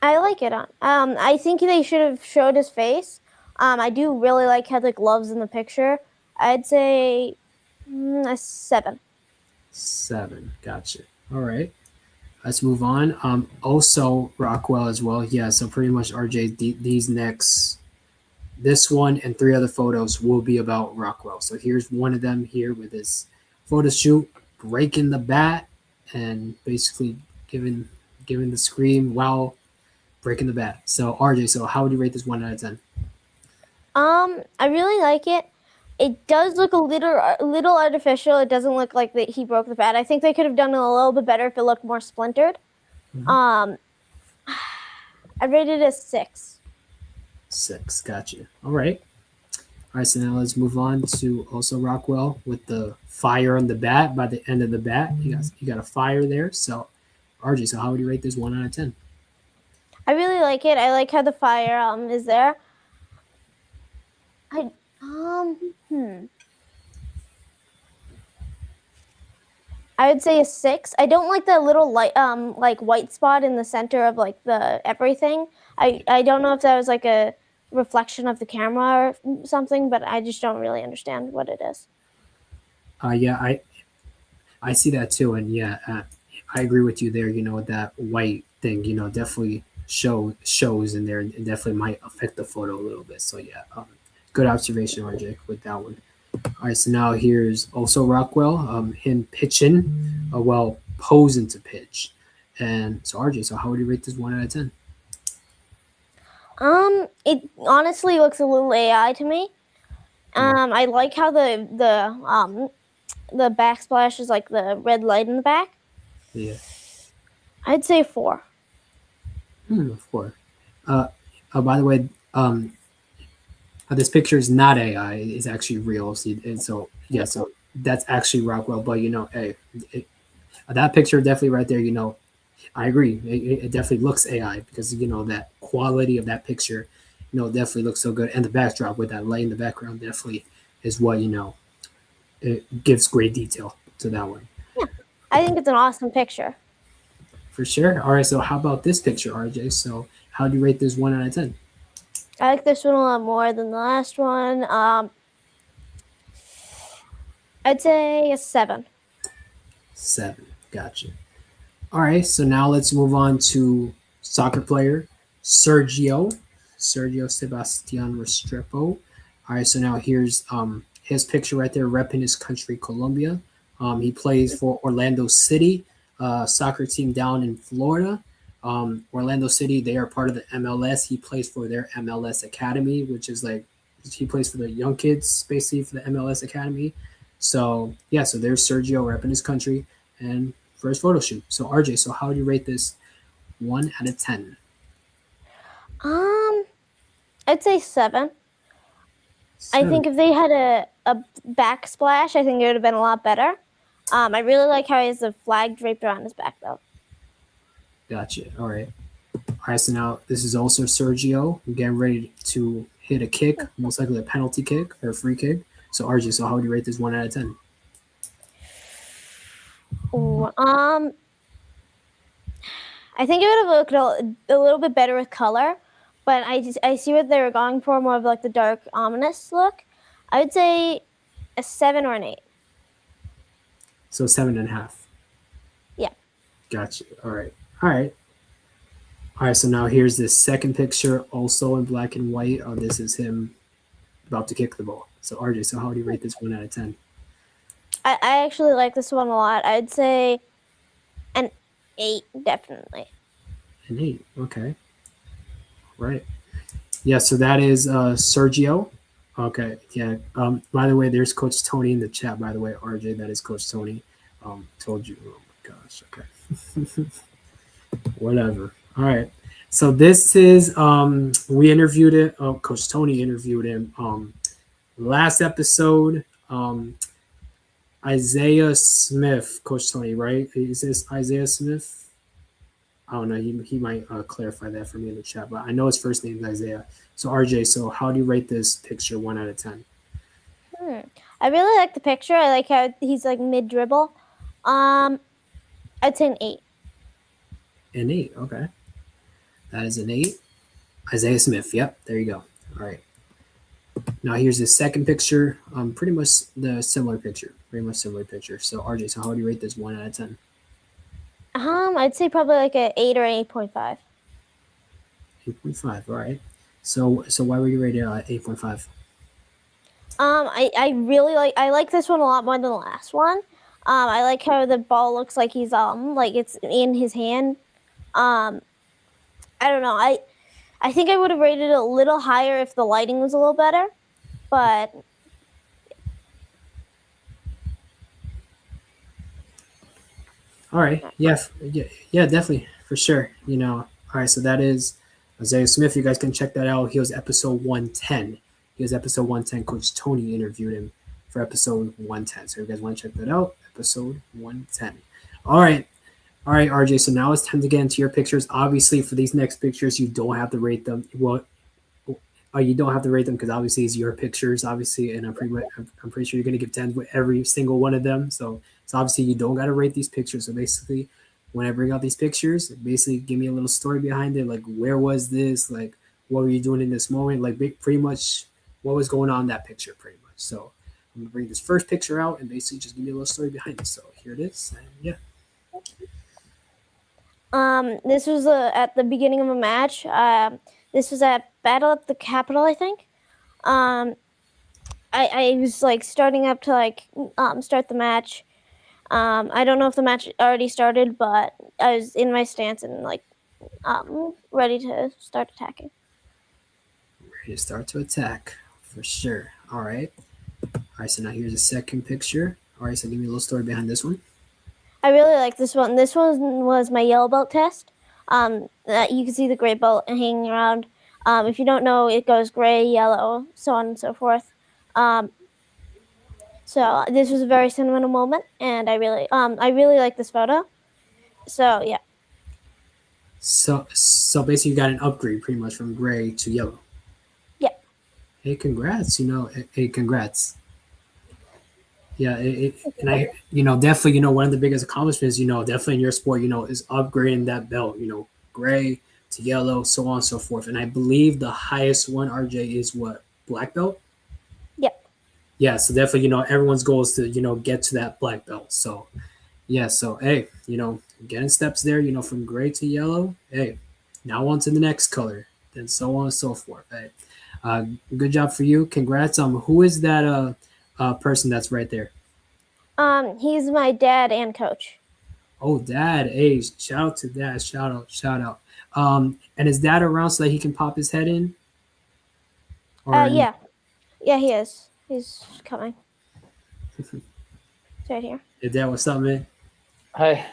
I like it. I think they should have showed his face. I do really like how the gloves in the picture. I'd say a 7. 7. Gotcha. All right. Let's move on. Also Rockwell as well. Yeah. So pretty much RJ, this one and 3 other photos will be about Rockwell. So here's one of them here with his photo shoot, breaking the bat and basically giving the scream while breaking the bat. So RJ, so how would you rate this 1 out of 10? I really like it. It does look a little artificial. It doesn't look like that he broke the bat. I think they could have done it a little bit better if it looked more splintered. I rated it a 6. 6. Gotcha. All right. So now let's move on to also Rockwell with the fire on the bat. By the end of the bat, you got a fire there. So RJ, so how would you rate this 1 out of 10? I really like it. I like how the fire is there. I would say a 6. I don't like the little light, like white spot in the center of like the everything. I don't know if that was like a reflection of the camera or something, but I just don't really understand what it is. Yeah, I see that too, and yeah, I agree with you there. That white thing, definitely shows in there, and definitely might affect the photo a little bit. So yeah, good observation, RJ, with that one. All right, so now here's also Rockwell, him pitching, posing to pitch. And so RJ, so how would you rate this 1 out of 10? It honestly looks a little AI to me. I like how the backsplash is like the red light in the back. Yeah. I'd say 4. 4. By the way, this picture is not AI; it's actually real. So that's actually Rockwell. But that picture definitely right there. I agree. It definitely looks AI because that quality of that picture, definitely looks so good. And the backdrop with that light in the background definitely is what it gives great detail to that one. Yeah, I think it's an awesome picture. For sure. All right. So how about this picture, RJ? So how do you rate this 1 out of 10? I like this one a lot more than the last one. I'd say a 7. 7. Gotcha. All right. So now let's move on to soccer player Sergio Sebastian Restrepo. All right. So now here's his picture right there, repping his country, Colombia. He plays for Orlando City, soccer team down in Florida. Orlando City, they are part of the MLS. He plays for their MLS Academy, which is like he plays for the young kids, basically for the MLS Academy. So yeah, so there's Sergio repping his country and for his photo shoot. So RJ, so how would you rate this 1 out of 10? I'd say 7. 7. I think if they had a backsplash, I think it would have been a lot better. I really like how he has the flag draped around his back, though. Gotcha. All right. So now this is also Sergio getting ready to hit a kick, most likely a penalty kick or a free kick. So RJ, so how would you rate this 1 out of 10? Ooh, I think it would have looked a little bit better with color, but I see what they were going for, more of like the dark, ominous look. I would say a 7 or an 8. So 7.5. Yeah. Gotcha. All right. So now here's this second picture, also in black and white. This is him about to kick the ball. So RJ, so how would you rate this 1 out of 10? I actually like this one a lot. I'd say an 8, definitely. An 8. Okay. Right. Yeah. So that is Sergio. Okay. Yeah. By the way, there's Coach Tony in the chat. By the way, RJ, that is Coach Tony. Told you. Oh my gosh. Okay. Whatever. All right. So this is we interviewed it. Coach Tony interviewed him last episode. Isaiah Smith, Coach Tony, right? Is this Isaiah Smith? I don't know. He might clarify that for me in the chat, but I know his first name is Isaiah. So RJ, so how do you rate this picture 1 out of 10? I really like the picture. I like how he's like mid dribble. I'd say an 8. An 8. Okay. That is an 8. Isaiah Smith. Yep. There you go. All right. Now here's the second picture. Pretty much the similar picture. Pretty much similar picture. So RJ, so how do you rate this 1 out of 10? I'd say probably like an 8 or 8.5. 8.5. All right. So why were you rated 8.5? I really like this one a lot more than the last one. I like how the ball looks like he's like it's in his hand. I don't know. I think I would have rated it a little higher if the lighting was a little better, but All right. Yeah, definitely. For sure. All right. So that is Isaiah Smith. You guys can check that out. He was episode 110. He was episode 110. Coach Tony interviewed him for episode 110. So if you guys want to check that out, episode 110. All right. All right, RJ. So now it's time to get into your pictures. Obviously, for these next pictures, you don't have to rate them. Well, you don't have to rate them because obviously it's your pictures, obviously, and I'm pretty sure you're going to give 10 with every single one of them. So obviously you don't got to rate these pictures. So basically, when I bring out these pictures, basically give me a little story behind it, like where was this, like what were you doing in this moment, like pretty much what was going on in that picture, pretty much. So I'm gonna bring this first picture out and basically just give me a little story behind it. So here it is, and yeah. This was at the beginning of a match. This was at Battle at the Capitol, I think. I was like starting up to like start the match. I don't know if the match already started, but I was in my stance and like ready to start attacking. Ready to start to attack for sure. All right. All right. So now here's the second picture. All right. So give me a little story behind this one. I really like this one. This one was my yellow belt test. You can see the gray belt hanging around. If you don't know, it goes gray, yellow, so on and so forth. So this was a very sentimental moment, and I really like this photo. So yeah. So basically, you got an upgrade pretty much from gray to yellow. Yeah. Hey, congrats! Hey, congrats. Yeah, and I, definitely, one of the biggest accomplishments, definitely in your sport, is upgrading that belt, gray to yellow, so on and so forth. And I believe the highest one, RJ, is what, black belt? Yep. Yeah, so definitely, everyone's goal is to, get to that black belt. So, yeah, so, hey, getting steps there, from gray to yellow. Hey, now on to the next color, then so on and so forth. Hey, good job for you. Congrats. Who is that person that's right there? He's my dad and coach. Oh, dad. Hey, shout out to dad. Shout out. And is dad around so that he can pop his head in? Yeah, he is. He's coming. It's right here. Hey, dad, what's up, man? Hi.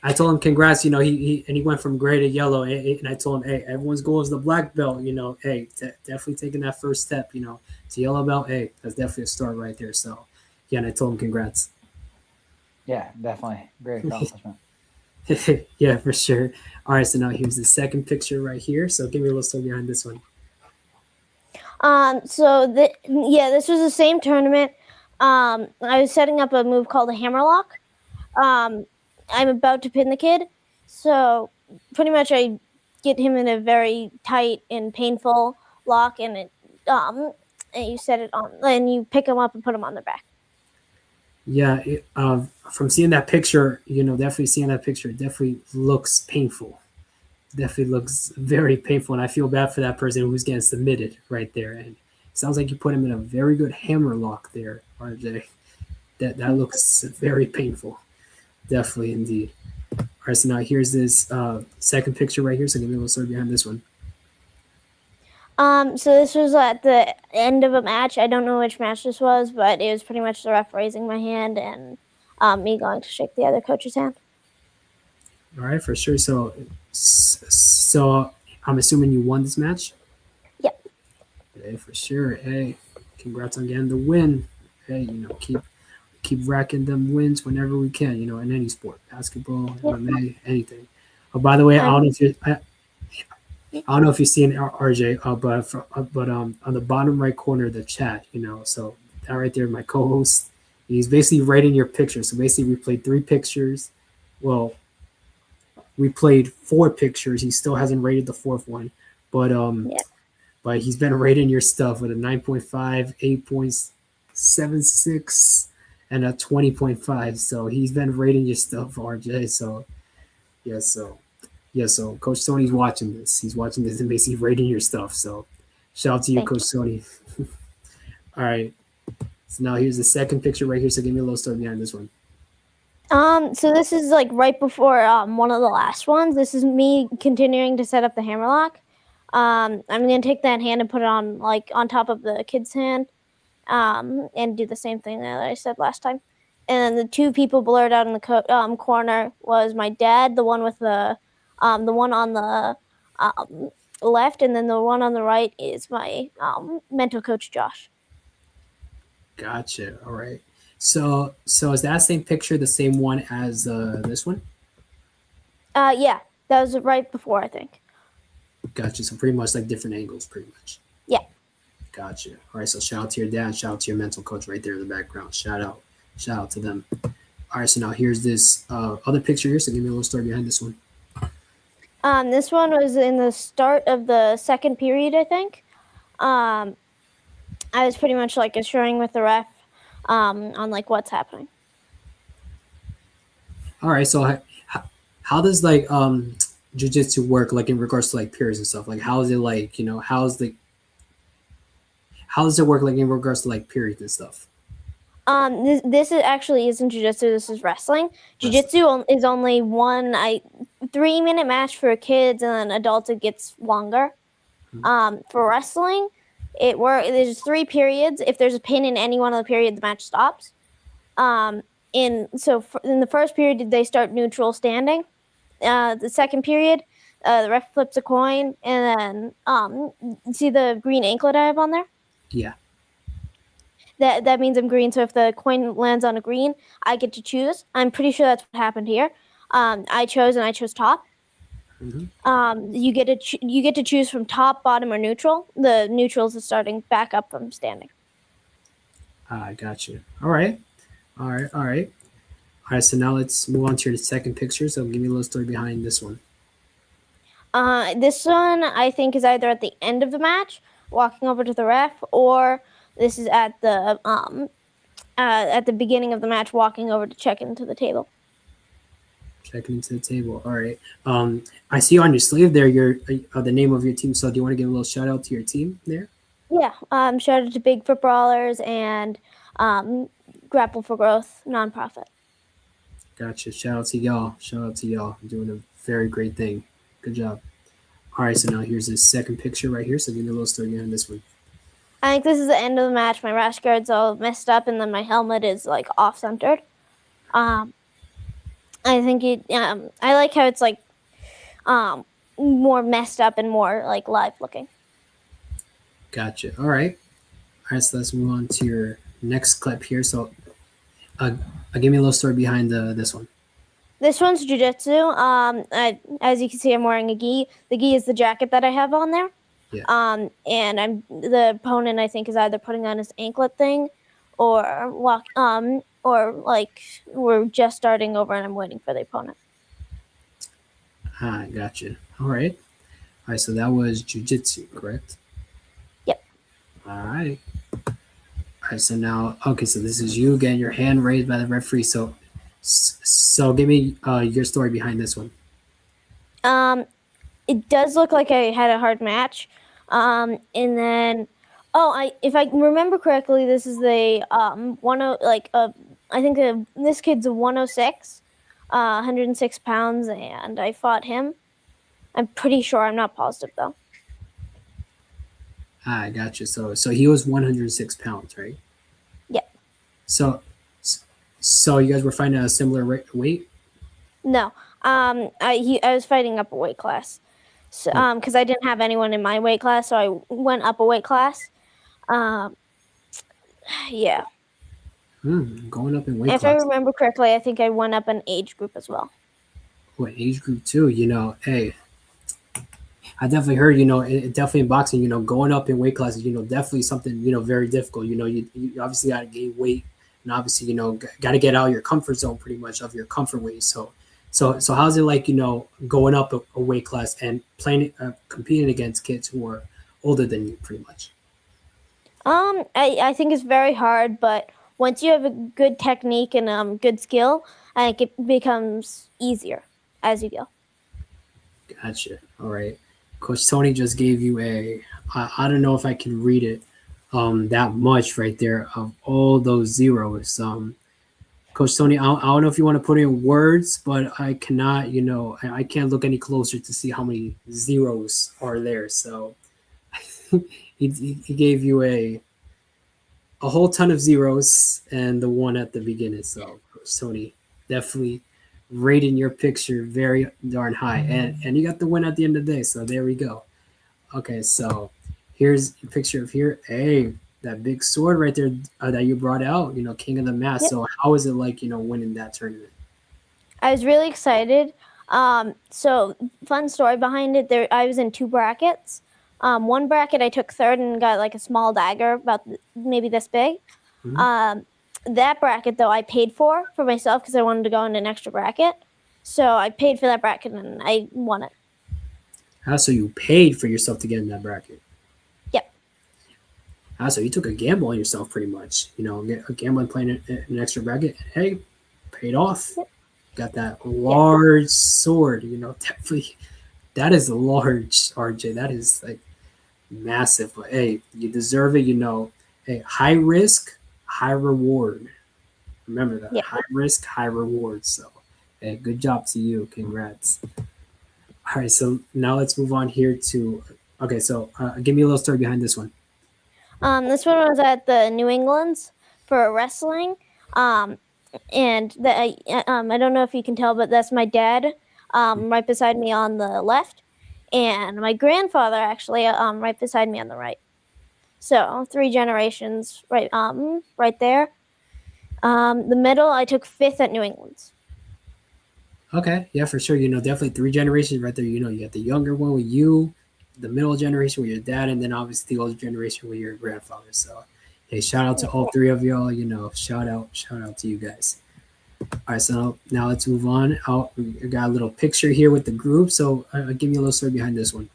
I told him congrats. He went from gray to yellow, and I told him, hey, everyone's goal is the black belt. Hey, definitely taking that first step. To yellow belt. Hey, that's definitely a start right there. So, yeah, and I told him congrats. Yeah, definitely. Great accomplishment. Yeah, for sure. All right, so now here's the second picture right here. So give me a little story behind this one. This was the same tournament. I was setting up a move called a hammerlock. I'm about to pin the kid, so pretty much I get him in a very tight and painful lock, and and you set it on, and you pick him up and put him on their back. Yeah, from seeing that picture, definitely seeing that picture, it definitely looks painful. Definitely looks very painful, and I feel bad for that person who's getting submitted right there. And it sounds like you put him in a very good hammer lock there, RJ. That looks very painful. Definitely, indeed. All right, so now here's this second picture right here. So give me a little story behind this one. So this was at the end of a match. I don't know which match this was, but it was pretty much the ref raising my hand and me going to shake the other coach's hand. All right, for sure. So I'm assuming you won this match? Yep. Hey, for sure. Hey, congrats on getting the win. Hey, keep racking them wins whenever we can, in any sport, basketball, MMA, anything. Oh, by the way, I don't know if you've seen RJ, but on the bottom right corner of the chat, so that right there, my co-host, he's basically rating your picture. So basically, we played 3 pictures. Well, we played 4 pictures. He still hasn't rated the 4th one, but he's been rating your stuff with a 9.5, 8.76, and a 20.5. So he's been rating your stuff, RJ. So so Coach Tony's watching this. He's watching this and basically rating your stuff. So shout out to you, Coach Tony. All right. So now here's the second picture right here. So give me a little story behind this one. So this is like right before one of the last ones. This is me continuing to set up the hammerlock. I'm gonna take that hand and put it on top of the kid's hand, and do the same thing that I said last time. And then the 2 people blurred out in the corner was my dad, the one with the one on the left, and then the one on the right is my mental coach, Josh. Gotcha. All right. So is that same picture the same one as this one? Yeah, that was right before, I think. Gotcha. So pretty much like different angles, pretty much. Yeah. Gotcha. All right. So shout out to your dad. Shout out to your mental coach right there in the background. Shout out to them. All right. So now here's this other picture here. So give me a little story behind this one. This one was in the start of the second period, I think. I was pretty much like assuring with the ref on like what's happening. All right. So how does like jiu-jitsu work, like in regards to like periods and stuff? Like how is it like, how does it work like in regards to like periods and stuff? This actually isn't jiu-jitsu, this is wrestling. Jiu-jitsu is only 3-minute match for kids, and then adults it gets longer. For wrestling, there's 3 periods. If there's a pin in any one of the periods, the match stops. In the first period, they start neutral standing. The second period, the ref flips a coin, and then see the green anklet I have on there? Yeah. That means I'm green. So if the coin lands on a green, I get to choose. I'm pretty sure that's what happened here. I chose top. Mm-hmm. You get to choose from top, bottom, or neutral. The neutrals is starting back up from standing. I got you. All right. So now let's move on to your second picture. So give me a little story behind this one. This one I think is either at the end of the match, walking over to the ref, or this is at the beginning of the match, walking over to check into the table. Checking into the table. All right. I see on your sleeve there the name of your team. So do you want to give a little shout out to your team there? Yeah. Shout out to Bigfoot Brawlers and Grapple for Growth nonprofit. Gotcha. Shout out to y'all. You're doing a very great thing. Good job. All right. So now here's the second picture right here. So give me a little story behind this one. I think this is the end of the match. My rash guard's all messed up, and then my helmet is like off-centered. I think I like how it's like more messed up and more like live looking. Gotcha. All right. So let's move on to your next clip here. So, give me a little story behind this one. This one's jiu-jitsu. As you can see, I'm wearing a gi. The gi is the jacket that I have on there. Yeah. And the opponent I think is either putting on his anklet thing, or like we're just starting over and I'm waiting for the opponent. Gotcha. All right. So that was jiu-jitsu, correct? Yep. All right. So now, okay, so this is you getting your hand raised by the referee. So give me your story behind this one. It does look like I had a hard match. And then, if I remember correctly, this is the I think this kid's a 106. 106 pounds, and I fought him. I'm pretty sure. I'm not positive though. I got you. So he was 106 pounds, right? Yeah. So you guys were fighting at a similar weight? No. I was fighting up a weight class. So because I didn't have anyone in my weight class, so I went up a weight class. Yeah. Going up in weight If class. I remember correctly, I think I went up an age group as well. What age group too? Hey, I definitely heard, definitely in boxing, going up in weight classes, definitely something, very difficult. You obviously got to gain weight, and obviously, got to get out of your comfort zone, pretty much of your comfort weight. So how's it like, going up a weight class and playing, competing against kids who are older than you, pretty much? I think it's very hard, but once you have a good technique and good skill, I think it becomes easier as you go. Gotcha. All right. Coach Tony just gave you I don't know if I can read it that much right there of all those zeros. Coach Tony, I don't know if you want to put in words, but I cannot, I can't look any closer to see how many zeros are there. So he gave you a whole ton of zeros and the one at the beginning. So Coach Tony, definitely rating your picture very darn high, and you got the win at the end of the day. So there we go. Okay, so here's your picture of here. Hey, that big sword right there that you brought out, King of the Mat. Yep. So how was it like, winning that tournament? I was really excited. So fun story behind it. I was in 2 brackets. One bracket I took third and got like a small dagger about maybe this big. Mm-hmm. That bracket, though, I paid for myself because I wanted to go in an extra bracket. So I paid for that bracket and I won it. So you paid for yourself to get in that bracket? Yep. So you took a gamble on yourself pretty much. A gamble and playing an extra bracket. Hey, paid off. Yep. Got that large sword. Definitely. That is large, RJ. That is like massive. But hey, you deserve it. Hey, high risk, high reward. Remember that. Yep. High risk, high reward. So, hey, good job to you. Congrats. All right, so now let's move on here to. Okay, so give me a little story behind this one. This one was at the New England's for wrestling, and I don't know if you can tell, but that's my dad, right beside me on the left, and my grandfather actually, right beside me on the right. So 3 generations, right there. The middle, I took 5th at New England's. Okay, yeah, for sure. Definitely 3 generations right there. You got the younger one with you, the middle generation with your dad, and then obviously the older generation with your grandfather. So, hey, shout out to all 3 of y'all. Shout out to you guys. All right, so now let's move on. We got a little picture here with the group. So, give me a little story behind this one.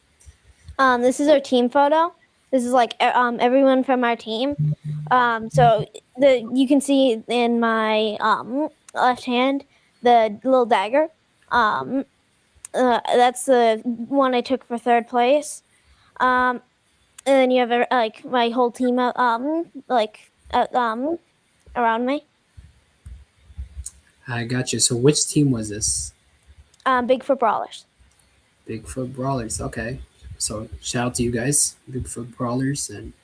This is our team photo. This is like everyone from our team. So you can see in my left hand the little dagger. That's the one I took for 3rd place. And then you have like my whole team around me. I got you. So which team was this? Bigfoot Brawlers. Bigfoot Brawlers. Okay. So shout out to you guys, Bigfoot Brawlers, and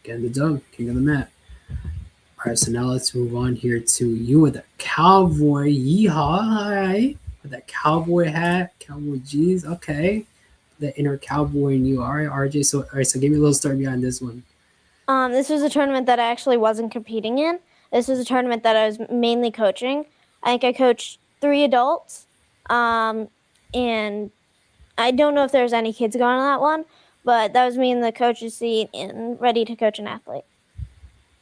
getting the dub, King of the Mat. All right, so now let's move on here to you with a cowboy. Yeehaw! Hi. With that cowboy hat, cowboy jeans. Okay, the inner cowboy in you. All right, RJ. So give me a little story behind this one. This was a tournament that I actually wasn't competing in. This was a tournament that I was mainly coaching. I think I coached 3 adults, and I don't know if there's any kids going on that one, but that was me in the coach's seat and ready to coach an athlete.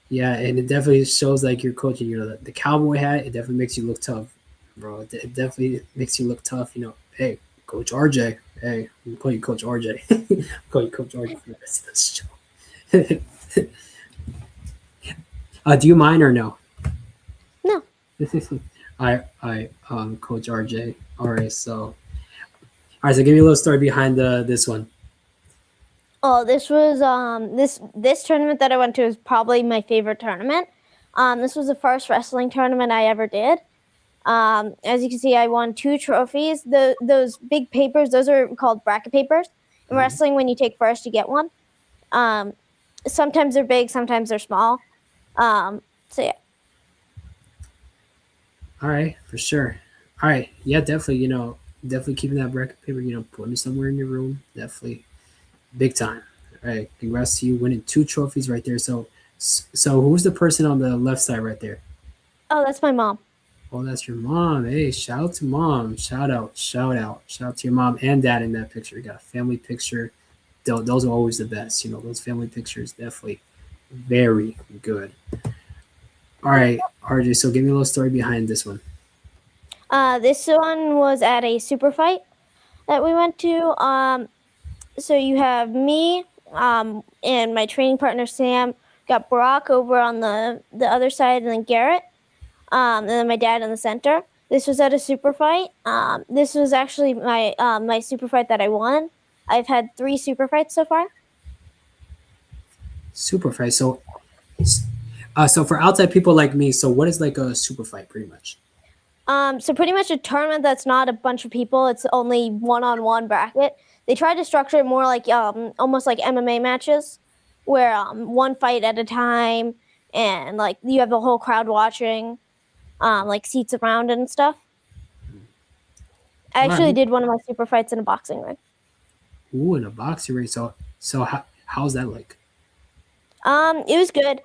Yeah, and it definitely shows like you're coaching. The cowboy hat, it definitely makes you look tough, bro. It definitely makes you look tough. Hey, Coach RJ. Hey, I'm calling you Coach RJ. I'm calling you Coach RJ for the rest of this show. Do you mind or no? No. I Coach RJ. All right, so give me a little story behind this one. Oh, this was this tournament that I went to is probably my favorite tournament. This was the first wrestling tournament I ever did. As you can see, I won 2 trophies. Those big papers, those are called bracket papers. In wrestling, when you take first, you get one. Sometimes they're big, sometimes they're small. So yeah. All right, for sure. All right, yeah, definitely. Definitely keeping that bracket paper. Putting it somewhere in your room. Definitely, big time. All right, congrats to you winning 2 trophies right there. So who's the person on the left side right there? Oh, that's my mom. Oh, that's your mom. Hey, shout out to mom. Shout out to your mom and dad in that picture. You got a family picture. Those are always the best. Those family pictures definitely very good. All right, RJ. So give me a little story behind this one. This one was at a super fight that we went to. So you have me and my training partner Sam. Got Brock over on the other side, and then Garrett, and then my dad in the center. This was at a super fight. This was actually my super fight that I won. I've had 3 super fights so far. Super fight. So for outside people like me, so what is like a super fight, pretty much? So pretty much a tournament that's not a bunch of people. It's only one-on-one bracket. They tried to structure it more like almost like MMA matches, where one fight at a time, and like you have the whole crowd watching, like seats around and stuff. I actually did one of my super fights in a boxing ring. Ooh, in a boxing ring. So how's that like? It was good.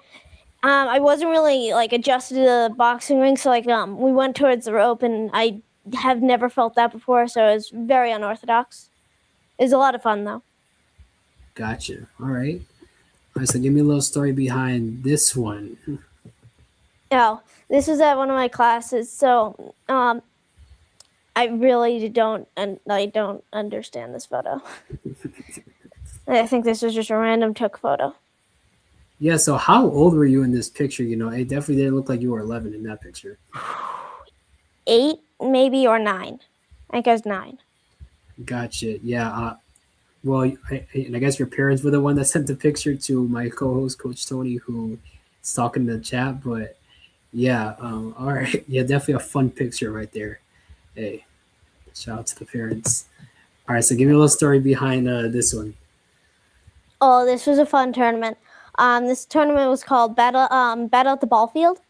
I wasn't really like adjusted to the boxing ring, so like we went towards the rope, and I have never felt that before, so it was very unorthodox. It was a lot of fun though. Gotcha. All right. So give me a little story behind this one. Oh, this was at one of my classes, so I really don't understand this photo. I think this was just a random took photo. Yeah, so how old were you in this picture? It definitely didn't look like you were 11 in that picture. 8 maybe, or 9. I think I was 9. Gotcha. Yeah. Well, and I guess your parents were the one that sent the picture to my co-host, Coach Tony, who is talking in the chat. But yeah, all right. Yeah, definitely a fun picture right there. Hey, shout out to the parents. All right, so give me a little story behind this one. Oh, this was a fun tournament. This tournament was called Battle at the Ball Field.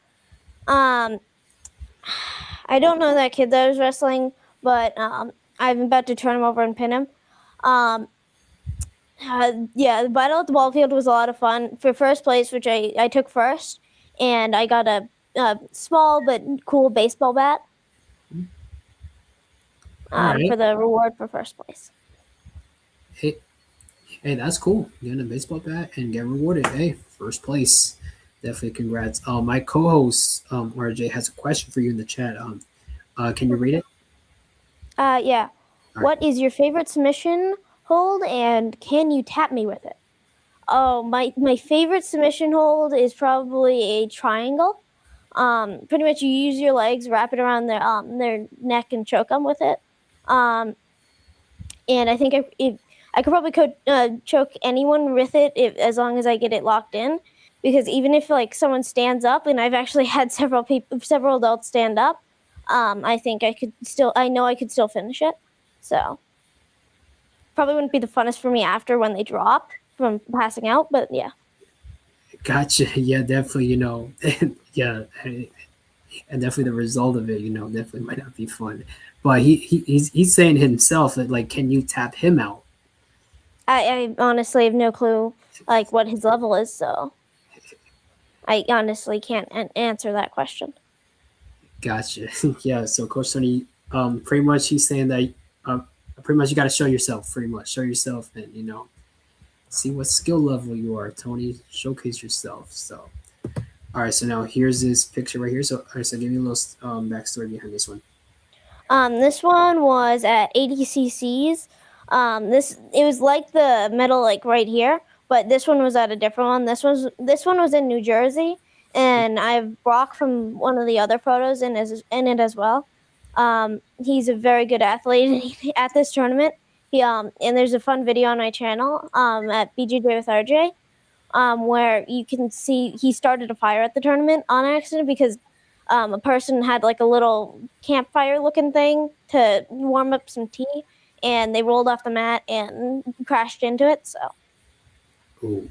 I don't know that kid that was wrestling, but I'm about to turn him over and pin him. Yeah, the Battle at the Ball Field was a lot of fun. For first place, which I took first, and I got a small but cool baseball bat Right. for the reward for first place. Hey, that's cool. Getting a baseball bat and get rewarded. Hey, first place. Definitely congrats. My co-host, RJ, has a question for you in the chat. Can you read it? Yeah. All What is your favorite submission hold, and can you tap me with it? Oh, my favorite submission hold is probably a triangle. Pretty much you use your legs, wrap it around their neck, and choke them with it. And I think I could probably choke anyone with it as long as I get it locked in. Because even if like someone stands up, and I've actually had several adults stand up, I think I know I could still finish it. So probably wouldn't be the funnest for me after when they drop from passing out, but yeah. Gotcha. Yeah, definitely. Yeah, and definitely the result of it, definitely might not be fun. But he's saying himself that, like, can you tap him out? I honestly have no clue like what his level is, so I honestly can't answer that question. Gotcha. Yeah. So Coach Tony, pretty much he's saying that pretty much you got to show yourself. Pretty much show yourself, and see what skill level you are. Tony, showcase yourself. So, all right. So now here's this picture right here. So, all right. So give me a little backstory behind this one. This one was at ADCC's. It was like the medal like right here, but this one was at a different one. This one was in New Jersey, and I have Brock from one of the other photos in it as well. He's a very good athlete at this tournament. And there's a fun video on my channel at BJJ with RJ, where you can see he started a fire at the tournament on accident because a person had like a little campfire looking thing to warm up some tea, and they rolled off the mat and crashed into it. So Ooh.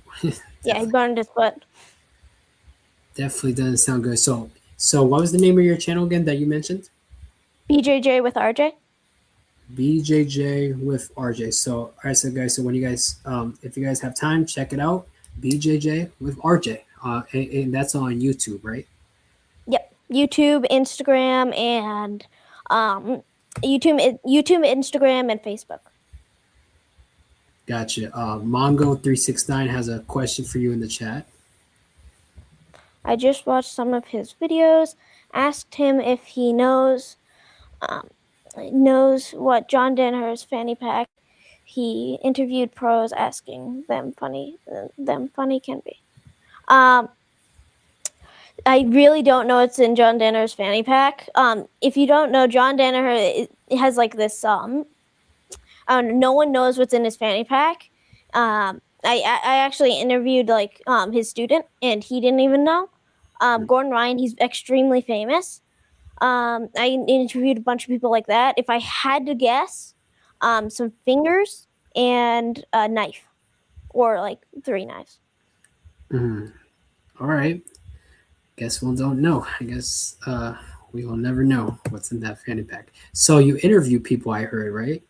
yeah, he burned his foot. Definitely doesn't sound good. So what was the name of your channel again that you mentioned? BJJ with RJ. BJJ with RJ. So all right, so guys, so when you guys if you guys have time, check it out. BJJ with RJ. And that's on YouTube, right? Yep, YouTube, Instagram, and YouTube, Instagram, and Facebook. Gotcha. Mongo369 has a question for you in the chat. I just watched some of his videos. Asked him if he knows what John Danaher's fanny pack. He interviewed pros, asking them funny can be. I really don't know what's in John Danaher's fanny pack. If you don't know, John Danaher has like this. No one knows what's in his fanny pack. I actually interviewed like his student, and he didn't even know. Gordon Ryan, he's extremely famous. I interviewed a bunch of people like that. If I had to guess, some fingers and a knife, or like 3 knives. All right. Guess we don't know. I guess we will never know what's in that fanny pack. So you interview people, I heard, right?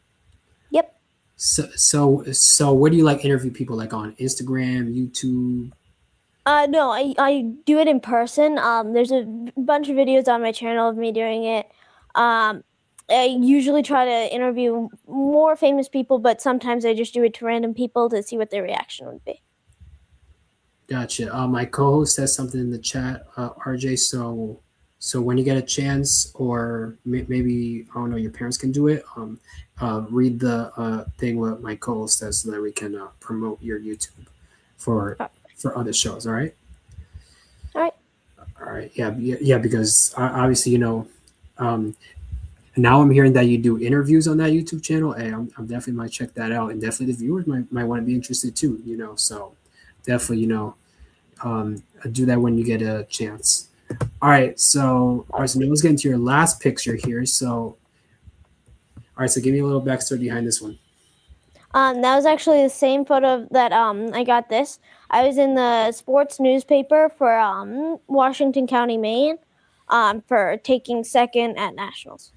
Yep. So where do you like interview people? Like on Instagram, YouTube? No, I do it in person. There's a bunch of videos on my channel of me doing it. I usually try to interview more famous people, but sometimes I just do it to random people to see what their reaction would be. Gotcha. My co-host says something in the chat, RJ. So when you get a chance, or maybe I don't know, your parents can do it. Read the thing what my co-host says, so that we can promote your YouTube for other shows. All right. All right. All right. Yeah. Because obviously, now I'm hearing that you do interviews on that YouTube channel. Hey, I'm definitely might check that out, and definitely the viewers might want to be interested too. So definitely, do that when you get a chance. All right. So now let's get into your last picture here. So, all right. So give me a little backstory behind this one. That was actually the same photo that I got this. I was in the sports newspaper for Washington County, Maine, for taking second at nationals.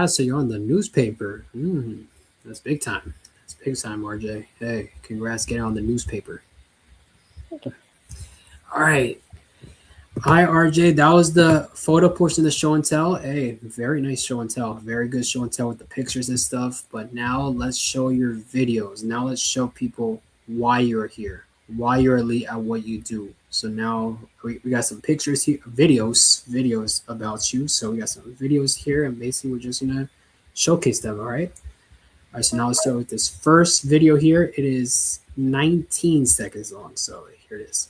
So you're on the newspaper. That's big time. That's big time, RJ. Hey, congrats getting on the newspaper. Thank you. All right. Hi, RJ. That was the photo portion of the show and tell. Hey, very nice show and tell. Very good show and tell with the pictures and stuff. But now let's show your videos. Now let's show people why you're here, why you're elite at what you do. So now we got some pictures here, videos about you. So we got some videos here, and basically we're just gonna showcase them. All right. All right. So now let's start with this first video here. It is 19 seconds long. So here it is.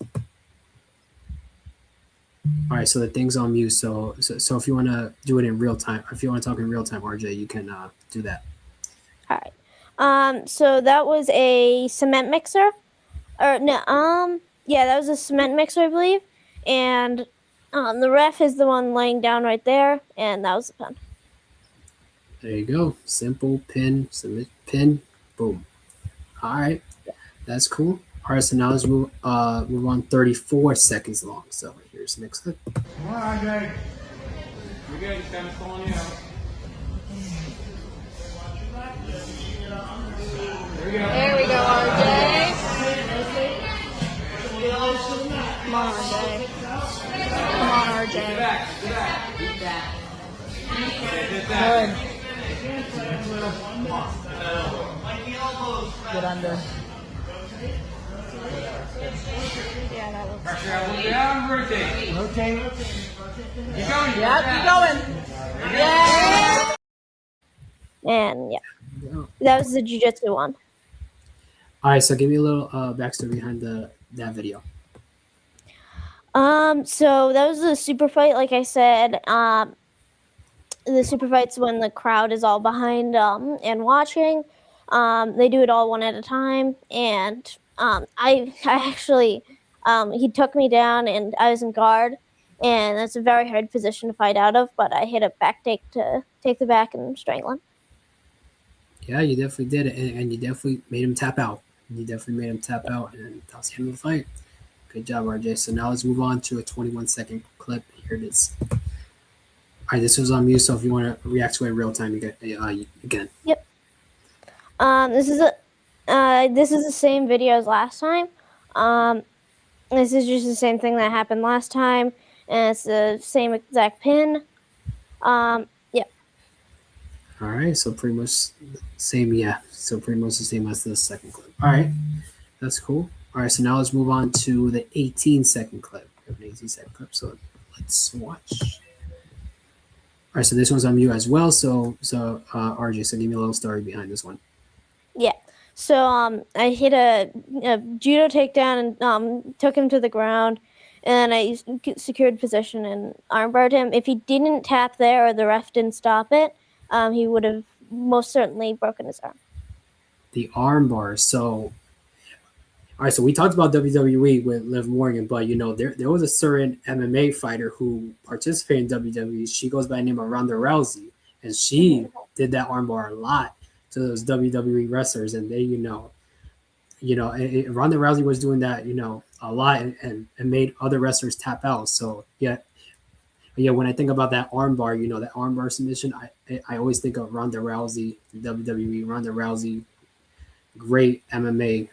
All right, so the thing's on mute. So if you want to do it in real time, if you want to talk in real time, RJ, you can do that. All right. So that was a cement mixer, or no, yeah, that was a cement mixer, I believe. And the ref is the one laying down right there, and that was the pen. There you go. Simple pin, submit pin, boom. All right, that's cool. All right, so now let's move on 34 seconds long. So here's the next clip. Come on, RJ. You're good. Just kind of pulling you out. There we go, RJ. Come on, RJ. Come on, RJ. Get back. Get back. Beat that. Good. Get under. Yeah, that looks. Pressure out. Down. Rotate. Rotate. Keep going. Yep, keep going. Yeah. And yeah, that was the jiu-jitsu one. All right, so give me a little backstory behind that video. So that was the super fight. Like I said, the super fights when the crowd is all behind and watching. They do it all one at a time, and I actually he took me down, and I was in guard, and that's a very hard position to fight out of. But I hit a back take to take the back and strangle him. Yeah, you definitely did it, and you definitely made him tap out. You definitely made him tap out, and that was the end of the fight. Good job, RJ. So now let's move on to a 21-second clip. Here it is. All right, this was on mute, so if you want to react to it in real time, you can. Yep. This is the same video as last time. This is just the same thing that happened last time, and it's the same exact pin. Yeah. All right, so pretty much same, yeah. So pretty much the same as the second clip. All right, that's cool. All right, so now let's move on to the 18-second clip. We have an 18-second clip, so let's watch. All right, so this one's on you as well. So RJ, so give me a little story behind this one. Yeah. So I hit a judo takedown and took him to the ground, and I secured position and armbarred him. If he didn't tap there or the ref didn't stop it, he would have most certainly broken his arm. The arm bar. So, all right, so we talked about WWE with Liv Morgan, but there was a certain MMA fighter who participated in WWE. She goes by the name of Ronda Rousey, and she did that arm bar a lot to those WWE wrestlers, and they, Ronda Rousey was doing that, a lot, and made other wrestlers tap out. So yeah, when I think about that arm bar, that arm bar submission, I always think of Ronda Rousey, WWE, Ronda Rousey, great MMA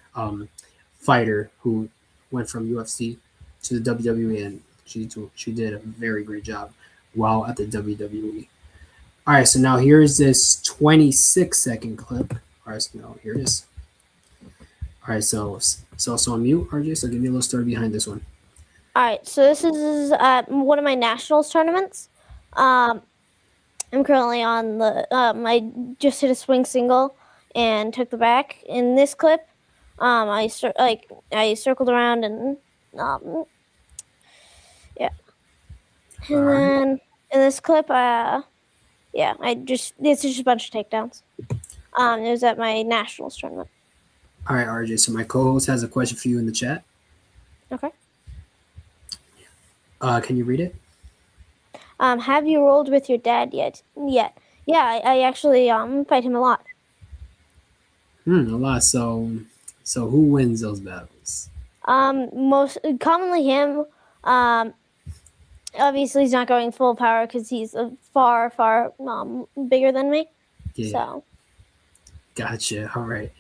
fighter who went from UFC to the WWE, and she did a very great job while at the WWE. All right, so now here's this 26-second clip. All right, so now here it is. All right, so it's also on mute, RJ, so give me a little story behind this one. All right, so this is one of my nationals tournaments. I'm currently on the. I just hit a swing single and took the back. In this clip, I circled around and yeah. And then in this clip, it's just a bunch of takedowns. It was at my nationals tournament. All right, RJ. So my co-host has a question for you in the chat. Okay. Can you read it? Have you rolled with your dad yet? Yeah, I actually fight him a lot. A lot. So who wins those battles? Most commonly him. Obviously he's not going full power because he's far bigger than me. Yeah. So. Gotcha. All right.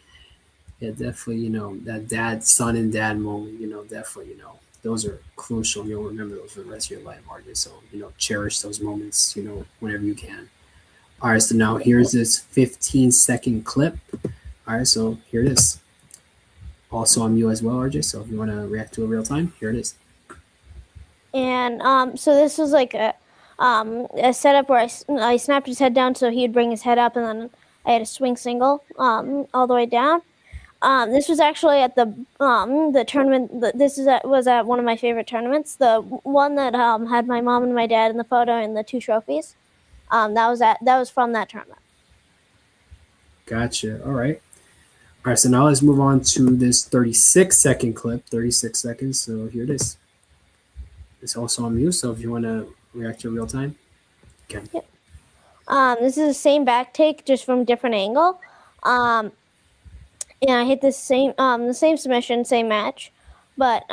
Yeah, definitely. That son and dad moment. Definitely. Those are crucial. You'll remember those for the rest of your life, RJ. So cherish those moments. Whenever you can. All right. So now here's this 15-second clip. All right. So here it is. Also on you as well, RJ. So if you want to react to it real time, here it is. And so this was like a setup where I snapped his head down so he'd bring his head up, and then I had a swing single all the way down. This was actually at the tournament. Was at one of my favorite tournaments. The one that had my mom and my dad in the photo and the 2 trophies. That was from that tournament. Gotcha. All right. All right. So now let's move on to this 36-second clip. 36 seconds. So here it is. It's also on mute. So if you want to react to it real time, you can. Yep. This is the same back take, just from a different angle. And I hit the same submission, same match, but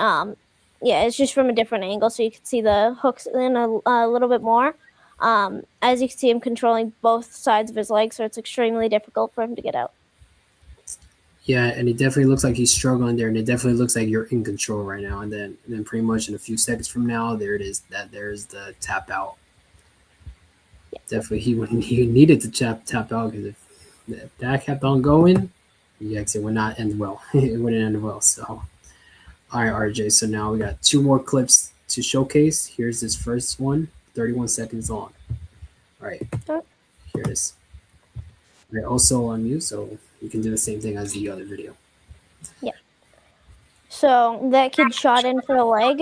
it's just from a different angle, so you can see the hooks in a little bit more. As you can see, I'm controlling both sides of his legs, so it's extremely difficult for him to get out. Yeah, and it definitely looks like he's struggling there, and it definitely looks like you're in control right now. And then pretty much in a few seconds from now, there it is. There's the tap out. Yeah. Definitely, he needed to tap out, because if that kept on going, it would not end well. It wouldn't end well. So, all right, RJ. So now we got 2 more clips to showcase. Here's this first one, 31 seconds long. All right, here it is. They're also on mute, so you can do the same thing as the other video. Yeah. So that kid shot in for a leg.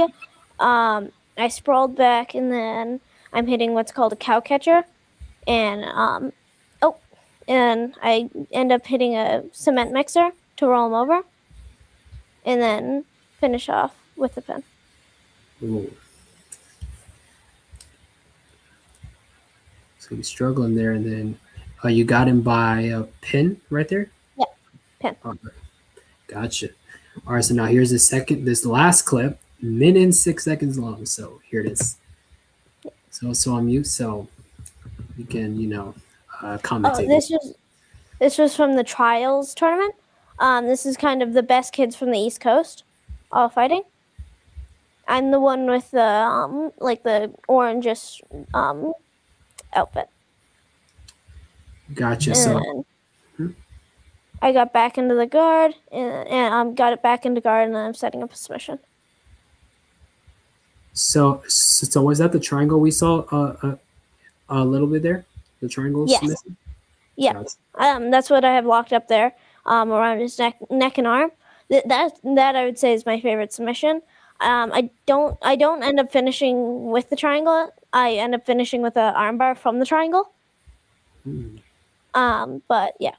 I sprawled back, and then I'm hitting what's called a cow catcher, and and I end up hitting a cement mixer to roll him over, and then finish off with the pin. Ooh. So he's struggling there, and then you got him by a pin right there. Yeah, pin. Gotcha. All right, so now here's this last clip, minute and 6 seconds long. So here it is. So on mute, so you can commentate. This was from the trials tournament. This is kind of the best kids from the East Coast, all fighting. I'm the one with the the orangish outfit. Gotcha. And I got back into the guard and got it back into guard, and then I'm setting up a submission. So was that the triangle we saw a little bit there? The triangle? Yes. Submission? Yeah. That's what I have locked up there around his neck and arm. That I would say is my favorite submission. I don't end up finishing with the triangle. I end up finishing with an armbar from the triangle. But yeah.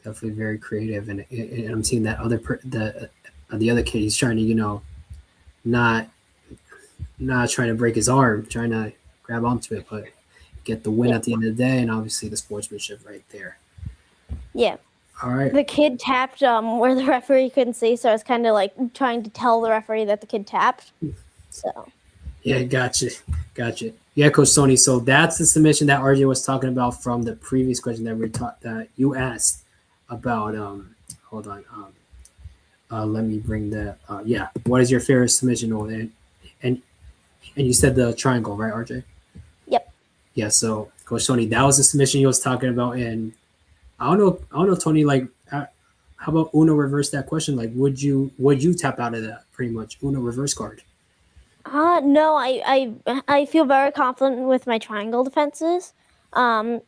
Definitely very creative, and I'm seeing that the other kid. He's trying to not trying to break his arm, trying to grab onto it, but get the win at the end of the day, and obviously the sportsmanship right there. Yeah. All right. The kid tapped where the referee couldn't see, so I was kind of like trying to tell the referee that the kid tapped. So. Yeah, gotcha. Yeah, Coach Tony. So that's the submission that RJ was talking about from the previous question that you asked about. Hold on. Let me bring that. Yeah. What is your favorite submission? And you said the triangle, right, RJ? Yep. Yeah. So Coach Tony, that was the submission he was talking about, and I don't know, Tony. Like, how about Uno reverse that question? Like, would you tap out of that? Pretty much Uno reverse card. No, I feel very confident with my triangle defenses,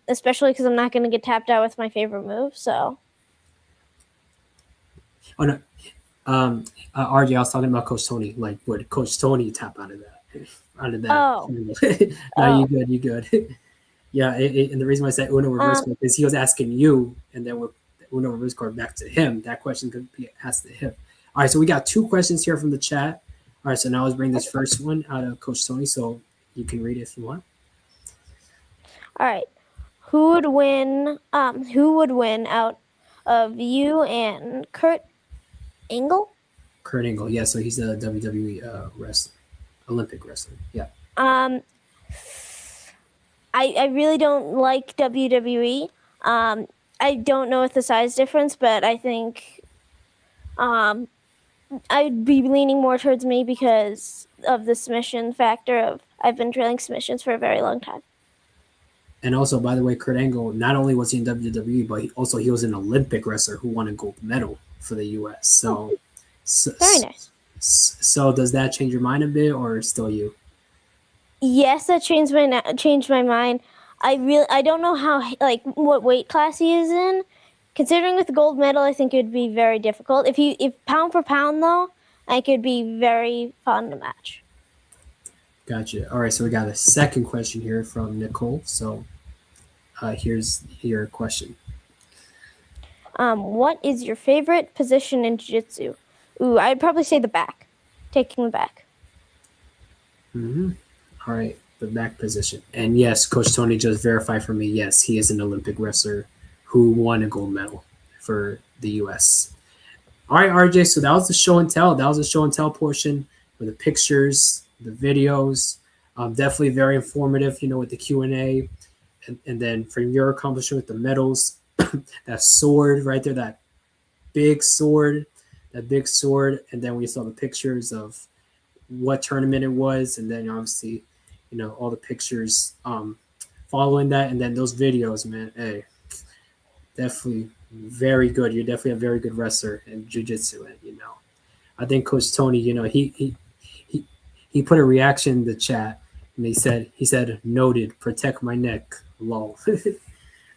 especially because I'm not going to get tapped out with my favorite move. So. Oh no, RJ, I was talking about Coach Tony. Like, would Coach Tony tap out of that? Oh. No, you good. Yeah, and the reason why I said Uno reverse card is he was asking you, and then with the Uno reverse card back to him, that question could be asked to him. All right, so we got 2 questions here from the chat. All right, so now let's bring this first one out of Coach Tony, so you can read it if you want. All right, who would win out of you and Kurt Angle? Kurt Angle, yeah. So he's a WWE wrestler, Olympic wrestler. Yeah. I really don't like WWE. I don't know what the size difference, but I think I'd be leaning more towards me because of the submission factor of I've been trailing submissions for a very long time. And also, by the way, Kurt Angle, not only was he in WWE, but he was an Olympic wrestler who won a gold medal for the U.S. So very nice. So does that change your mind a bit, or still you? Yes, that changed my mind. I don't know what weight class he is in. Considering with the gold medal, I think it would be very difficult. If pound for pound though, I could be very fun to match. Gotcha. All right, so we got a second question here from Nicole. So here's your question. What is your favorite position in jiu-jitsu? Ooh, I'd probably say the back. Taking the back. Mm-hmm. All right, the back position. And yes, Coach Tony just verified for me, yes, he is an Olympic wrestler who won a gold medal for the U.S. All right, RJ, so that was the show and tell. That was the show and tell portion with the pictures, the videos. Definitely very informative, with the Q&A. And then from your accomplishment with the medals, that sword right there, that big sword. And then we saw the pictures of what tournament it was. And then obviously, all the pictures following that. And then those videos, man, hey, definitely very good. You're definitely a very good wrestler in jiu-jitsu. And, I think Coach Tony, he put a reaction in the chat, and he said, noted, protect my neck, lol.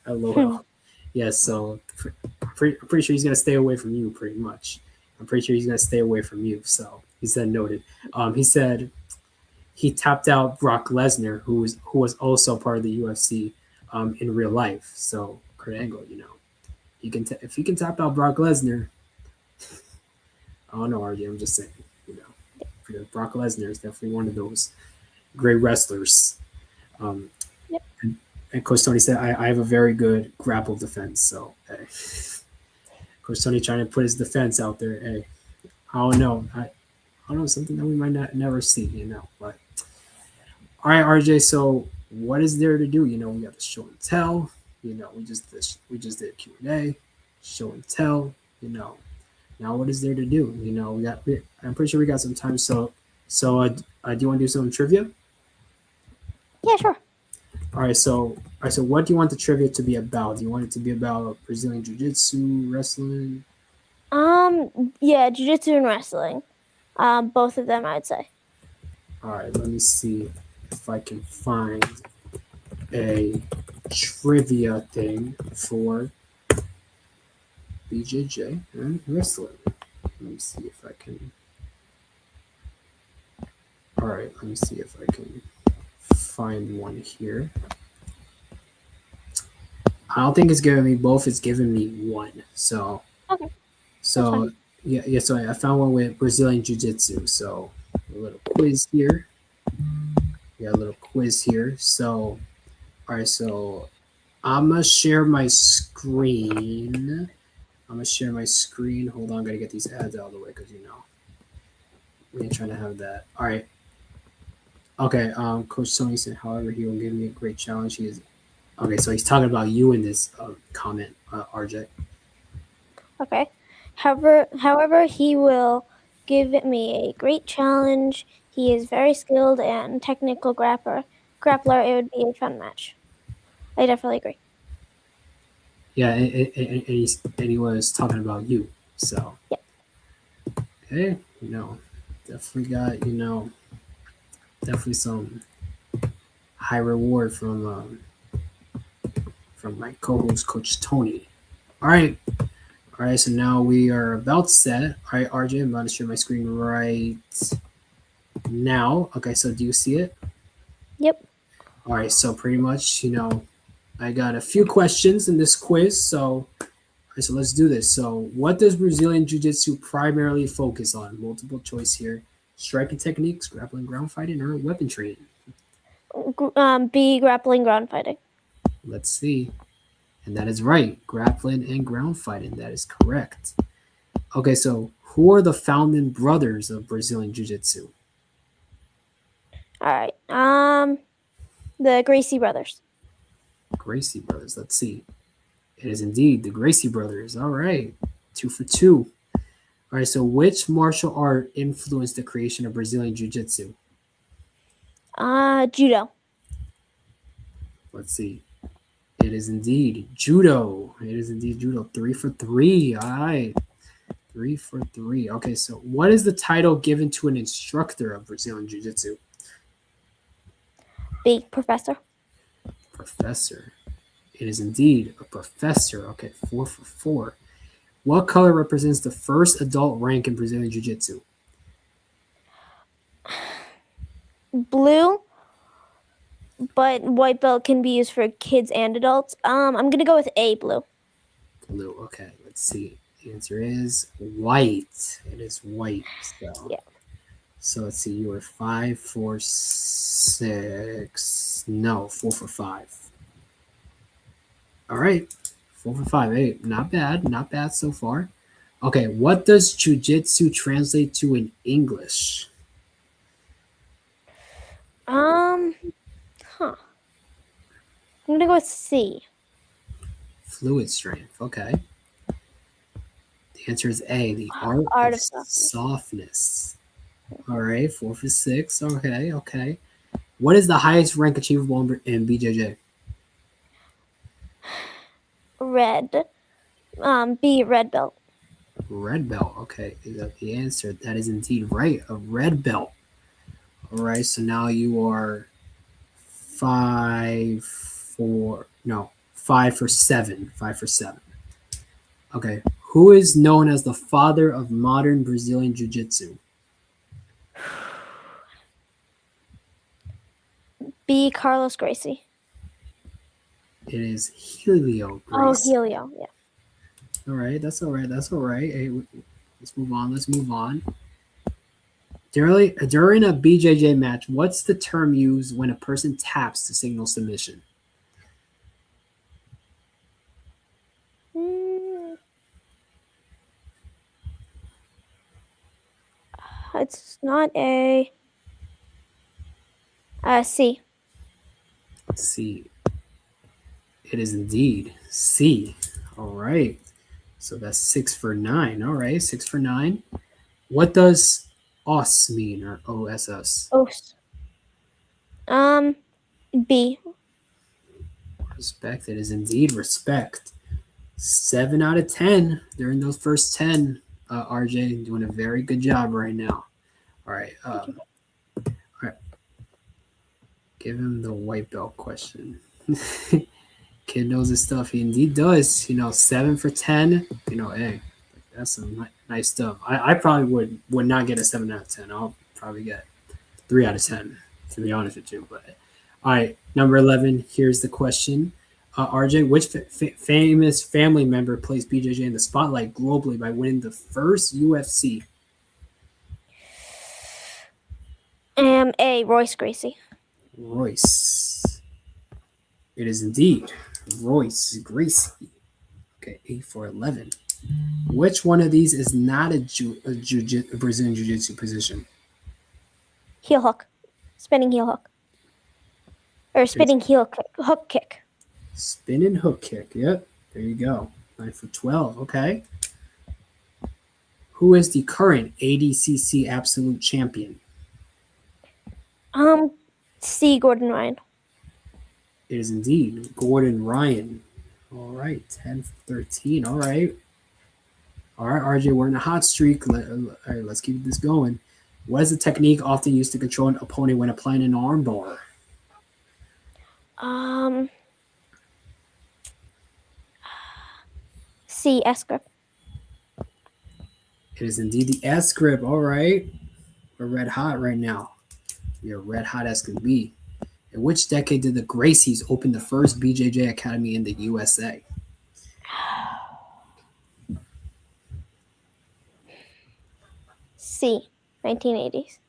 LOL. Yes, so I'm pretty sure he's going to stay away from you pretty much. I'm pretty sure he's going to stay away from you. So he said noted. He said he tapped out Brock Lesnar, who was also part of the UFC in real life. So Kurt Angle, if you can tap out Brock Lesnar, I don't know, RJ, I'm just saying, Brock Lesnar is definitely one of those great wrestlers. And And Coach Tony said, I have a very good grapple defense. So, hey. Coach Tony trying to put his defense out there. Hey, I don't know. I don't know, something that we might not never see, But all right, RJ. So what is there to do? We got the show and tell. We just did Q&A, show and tell. Now what is there to do? I'm pretty sure we got some time. So do you want to do some trivia? Yeah, sure. All right. So what do you want the trivia to be about? Do you want it to be about Brazilian Jiu-Jitsu, wrestling? Yeah, Jiu-Jitsu and Wrestling. Both of them, I'd say. All right. Let me see if I can find a trivia thing for BJJ and wrestling. Let me see if I can. All right. Let me see if I can find one here. I don't think it's giving me both. It's giving me one. So. Okay. So yeah. So I found one with Brazilian Jiu-Jitsu. So a little quiz here. Yeah, a little quiz here. So, all right. So I'm gonna share my screen. Hold on, gotta get these ads out of the way because we ain't trying to have that. All right. Okay. Coach Tony said, however, he will give me a great challenge. He is okay. So he's talking about you in this comment, RJ. Okay. However, he will give me a great challenge. He is very skilled and technical grappler. It would be a fun match. I definitely agree. Yeah, and he was talking about you. So yeah. Okay, definitely got definitely some high reward from my co-host Coach Tony. All right. So now we are about set. All right, RJ, I'm about to share my screen right now. Okay, so do you see it? Yep. All right, so pretty much, I got a few questions in this quiz. So let's do this. So what does Brazilian Jiu-Jitsu primarily focus on? Multiple choice here. Striking techniques, grappling, ground fighting, or weapon training? B, grappling, ground fighting. Let's see. And that is right. Grappling and ground fighting. That is correct. Okay, so who are the founding brothers of Brazilian Jiu-Jitsu? All right. The Gracie brothers. Gracie brothers. Let's see. It is indeed the Gracie brothers. All right. 2 for 2. All right, so which martial art influenced the creation of Brazilian Jiu-Jitsu? Judo. Let's see. It is indeed judo. 3 for 3. All right. 3 for 3. Okay, so what is the title given to an instructor of Brazilian Jiu-Jitsu? B, professor. Professor. It is indeed a professor. Okay, 4 for 4. What color represents the first adult rank in Brazilian Jiu-Jitsu? Blue, but white belt can be used for kids and adults. I'm going to go with A, blue. Blue. Okay, let's see. The answer is white. It is white. So, yeah. So let's see. You were 5 for 6. No, 4 for 5. All right. 4 for 5. Hey, not bad. Not bad so far. Okay, what does Jiu-Jitsu translate to in English? I'm gonna go with C. Fluid strength. Okay. The answer is A. The art of softness. All right, 4 for 6. Okay. What is the highest rank achievable in BJJ? Red. B, red belt. Red belt. Okay, is that the answer? That is indeed right. A red belt. All right, so now you are 5 for 7. 5 for 7. Okay, who is known as the father of modern Brazilian Jiu-Jitsu? B, Carlos Gracie. It is Helio Gracie. Oh, Helio, yeah. All right, that's all right. Hey, let's move on. During a BJJ match, what's the term used when a person taps to signal submission? It's not A. C. C. It is indeed C. All right. So that's 6 for 9. All right, 6 for 9. What does OSS mean, or OSS? Os. B. Respect. It is indeed respect. 7 out of 10 during those first 10. RJ, doing a very good job right now. All right. All right. Give him the white belt question. Kid knows his stuff. He indeed does. 7 for 10. Hey, that's some nice stuff. I probably would not get a 7 out of 10. I'll probably get 3 out of 10, to be honest with you. But all right, number 11. Here's the question. RJ, which famous family member placed BJJ in the spotlight globally by winning the first UFC? A. Royce Gracie. Royce. It is indeed Royce Gracie. Okay, 8 for 11. Which one of these is not a Brazilian Jiu-Jitsu position? Heel hook. Spinning heel hook. Or spinning hook kick. Spinning hook kick. Yep, there you go. 9 for 12. Okay. Who is the current ADCC Absolute Champion? C. Gordon Ryan. It is indeed Gordon Ryan. All right, 10 for 13. All right. All right, RJ, we're in a hot streak. All right, let's keep this going. What is the technique often used to control an opponent when applying an arm bar? C. S grip. It is indeed the S grip. All right. We're red hot right now. You're red hot as can be. In which decade did the Gracies open the first BJJ Academy in the USA? C. 1980s.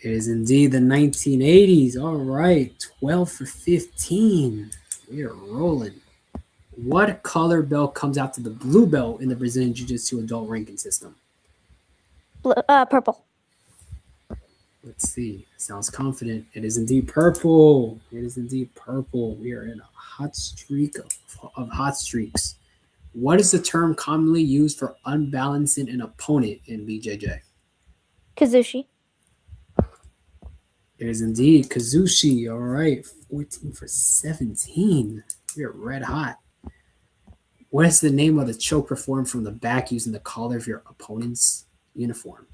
It is indeed the 1980s. All right. 12 for 15. We are rolling. What color belt comes after the blue belt in the Brazilian Jiu-Jitsu adult ranking system? Purple. Let's see. Sounds confident. It is indeed purple. It is indeed purple. We are in a hot streak of hot streaks. What is the term commonly used for unbalancing an opponent in BJJ? Kazushi. It is indeed Kazushi. All right. 14 for 17. We are red hot. What is the name of the choke performed from the back using the collar of your opponent's uniform?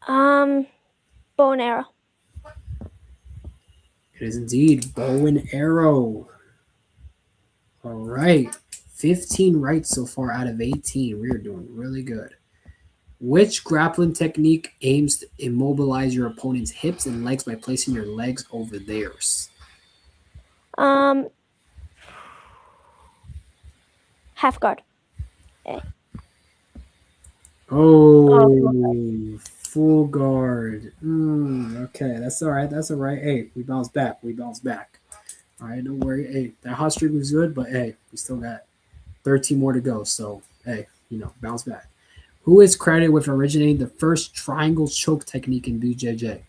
Bow and arrow. It is indeed bow and arrow. All right. 15 right so far out of 18. We are doing really good. Which grappling technique aims to immobilize your opponent's hips and legs by placing your legs over theirs? Half guard. A. Oh, full guard. Okay, that's all right. That's all right. Hey, we bounce back. We bounce back. All right, don't worry. Hey, that hot streak was good, but hey, we still got 13 more to go. So, hey, bounce back. Who is credited with originating the first triangle choke technique in BJJ?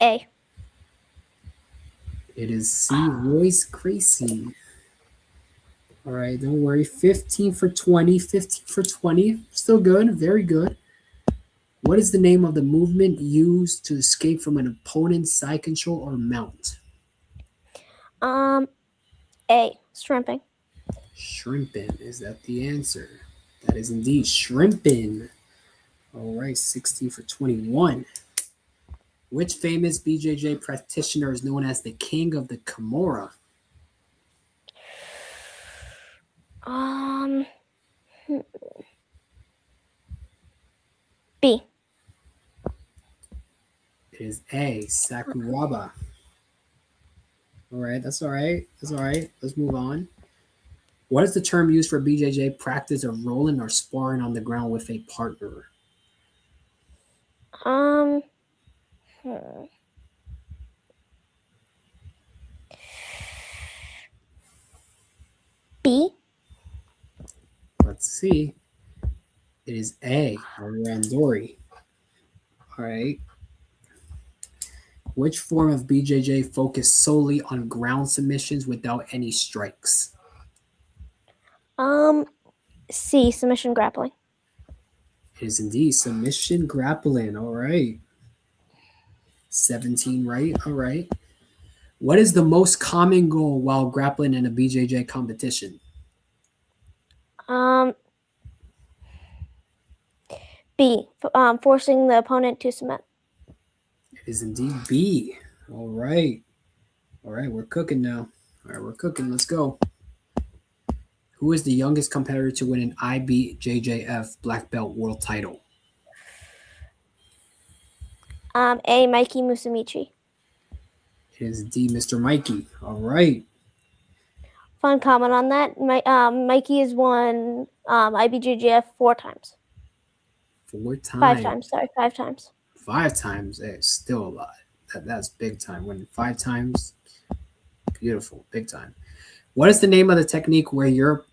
A. It is C. Royce Gracie. All right, don't worry. 15 for 20. 15 for 20. Still good. Very good. What is the name of the movement used to escape from an opponent's side control or mount? A. Shrimping. Shrimping. Is that the answer? That is indeed shrimping. All right, 16 for 21. Which famous BJJ practitioner is known as the king of the Kimura? B. It is A. Sakuraba. All right, that's all right. That's all right. Let's move on. What is the term used for BJJ practice of rolling or sparring on the ground with a partner? B. see. It is A, Randori. All right. Which form of BJJ focused solely on ground submissions without any strikes? C, submission grappling. It is indeed submission grappling. All right. 17 right. All right. What is the most common goal while grappling in a BJJ competition? B, forcing the opponent to submit. It is indeed B. All right. All right, we're cooking now. All right, we're cooking. Let's go. Who is the youngest competitor to win an IBJJF black belt world title? A, Mikey Musamichi. It is D, Mr. Mikey. All right. Fun comment on that. Mikey has won IBJJF 4 times. 4 times. 5 times. Sorry, 5 times. 5 times. Hey, still a lot. That's big time. Winning 5 times. Beautiful. Big time. What is the name of the technique where you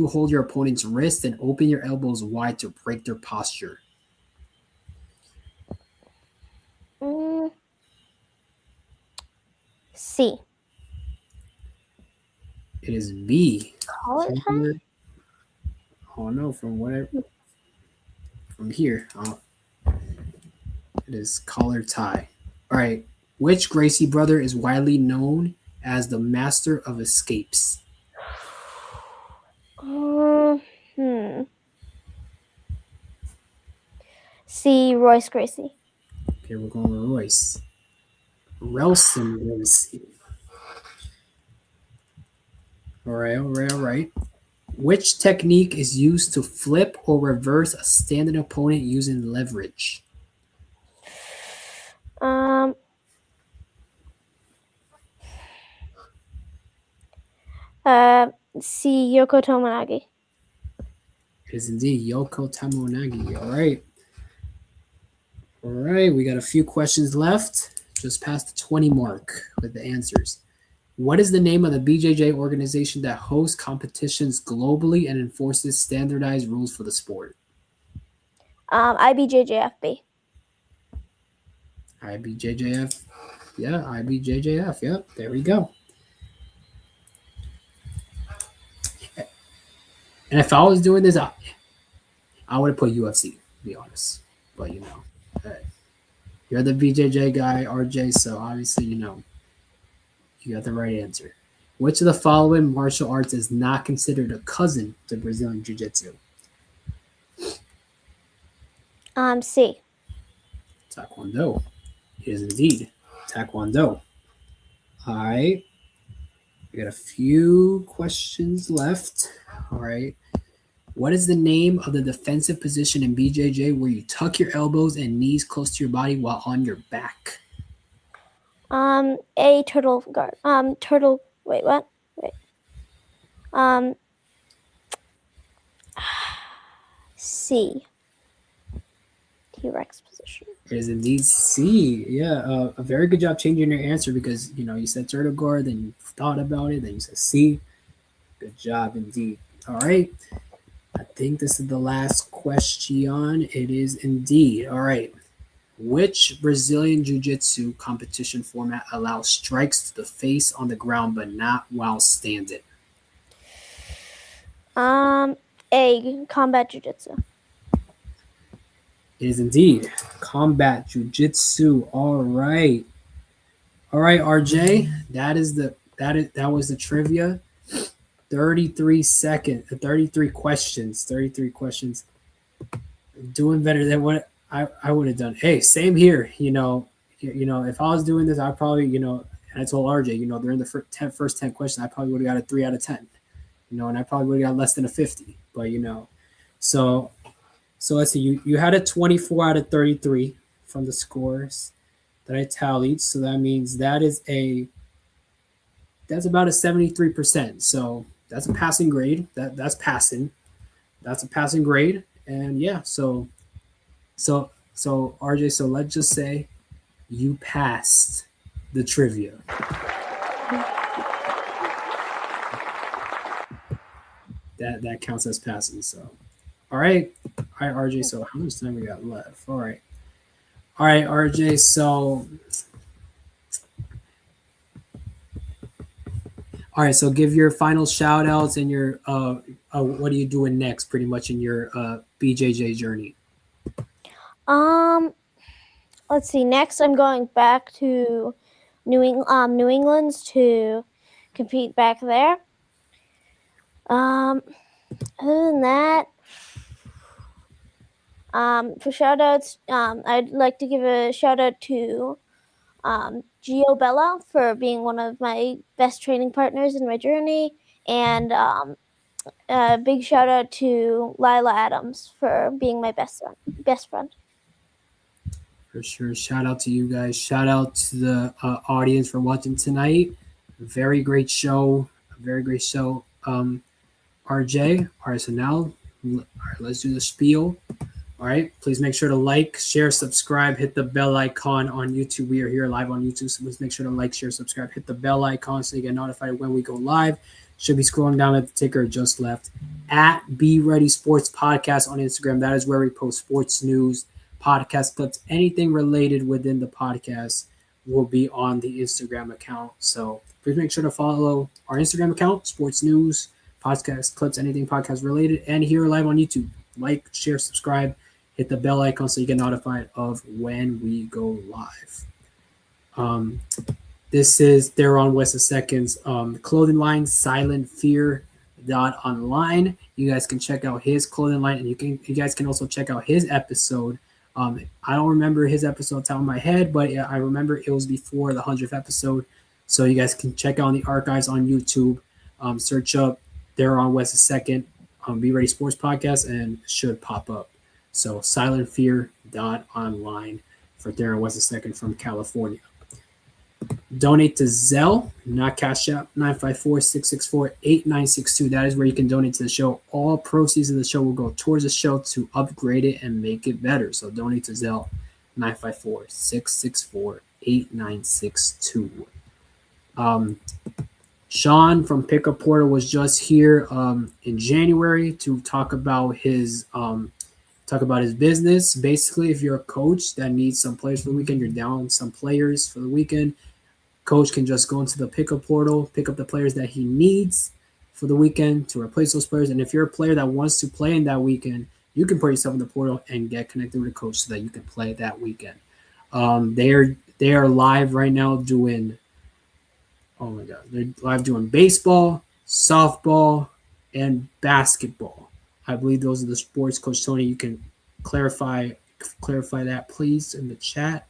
hold your opponent's wrist and open your elbows wide to break their posture? C. It is B. Collar tie? Oh no, from here. It is collar tie. All right. Which Gracie brother is widely known as the master of escapes? C, Royce Gracie. Okay, we're going with Royce. Relson Gracie. All right. Which technique is used to flip or reverse a standing opponent using leverage? C, Yoko Tomonagi. It is indeed Yoko Tomonagi. All right. All right, we got a few questions left. Just past the 20 mark with the answers. What is the name of the BJJ organization that hosts competitions globally and enforces standardized rules for the sport? IBJJFB. IBJJF. Yeah, IBJJF. Yep, there we go. And if I was doing this, I would have put UFC, to be honest. But, hey, you're the BJJ guy, RJ, so obviously, you got the right answer. Which of the following martial arts is not considered a cousin to Brazilian Jiu-Jitsu? C. Taekwondo. It is indeed Taekwondo. All right. We got a few questions left. All right. What is the name of the defensive position in BJJ where you tuck your elbows and knees close to your body while on your back? A, turtle guard. Wait, what? Wait. C. T-Rex position. It is indeed C. Yeah, a very good job changing your answer because, you said turtle guard, then you thought about it, then you said C. Good job indeed. All right. I think this is the last question. It is indeed. All right. Which Brazilian Jiu-Jitsu competition format allows strikes to the face on the ground but not while standing? A, combat jiu-jitsu. It is indeed combat jiu-jitsu. All right, RJ. That was the trivia. 33 questions. Doing better than what I would have done. Hey, same here. If I was doing this, I probably, and I told RJ, during the first 10 questions, I probably would have got a 3 out of 10. And I probably would have got less than a 50. But so let's see. You had a 24 out of 33 from the scores that I tallied. So that means that's about a 73%. So that's a passing grade. That's passing. That's a passing grade. And yeah, so RJ, so let's just say you passed the trivia. that counts as passing. So, all right, RJ. So how much time we got left? All right, RJ. So, all right. So give your final shout outs and your what are you doing next? Pretty much in your BJJ journey. Let's see. Next, I'm going back to New England to compete back there. Other than that, for shout outs, I'd like to give a shout out to Gio Bella for being one of my best training partners in my journey, and a big shout out to Lila Adams for being my best friend. For sure. Shout out to you guys. Shout out to the audience for watching tonight. Very great show. Very great show. RJ. All right, so now all right, let's do the spiel. All right, please make sure to like, share, subscribe, hit the bell icon on YouTube. We are here live on YouTube, so please make sure to like, share, subscribe, hit the bell icon so you get notified when we go live. Should be scrolling down at the ticker just left. At Be Ready Sports Podcast on Instagram. That is where we post sports news, podcast clips, anything related within the podcast will be on the Instagram account. So please make sure to follow our Instagram account, sports news, podcast clips, anything podcast related, and here live on YouTube. Like, share, subscribe, hit the bell icon so you get notified of when we go live. This is Theron West II's clothing line, silentfear.online. You guys can check out his clothing line, and you guys can also check out his episode. I don't remember his episode on top of my head, but I remember it was before the 100th episode. So you guys can check out the archives on YouTube. Search up Theron West II, Be Ready Sports Podcast, and it should pop up. So silentfear.online for Theron West II from California. Donate to Zelle, not Cash App, 954-664-8962. That is where you can donate to the show. All proceeds of the show will go towards the show to upgrade it and make it better. So donate to Zelle, 954-664-8962. Sean from Pickup Portal was just here in January to talk about his business. Basically, if you're a coach that needs some players for the weekend, you're down some players for the weekend, coach can just go into the Pickup Portal, pick up the players that he needs for the weekend to replace those players. And if you're a player that wants to play in that weekend, you can put yourself in the portal and get connected with a coach so that you can play that weekend. They are live right now doing. Oh my God, they're live doing baseball, softball, and basketball. I believe those are the sports. Coach Tony, you can clarify that, please, in the chat.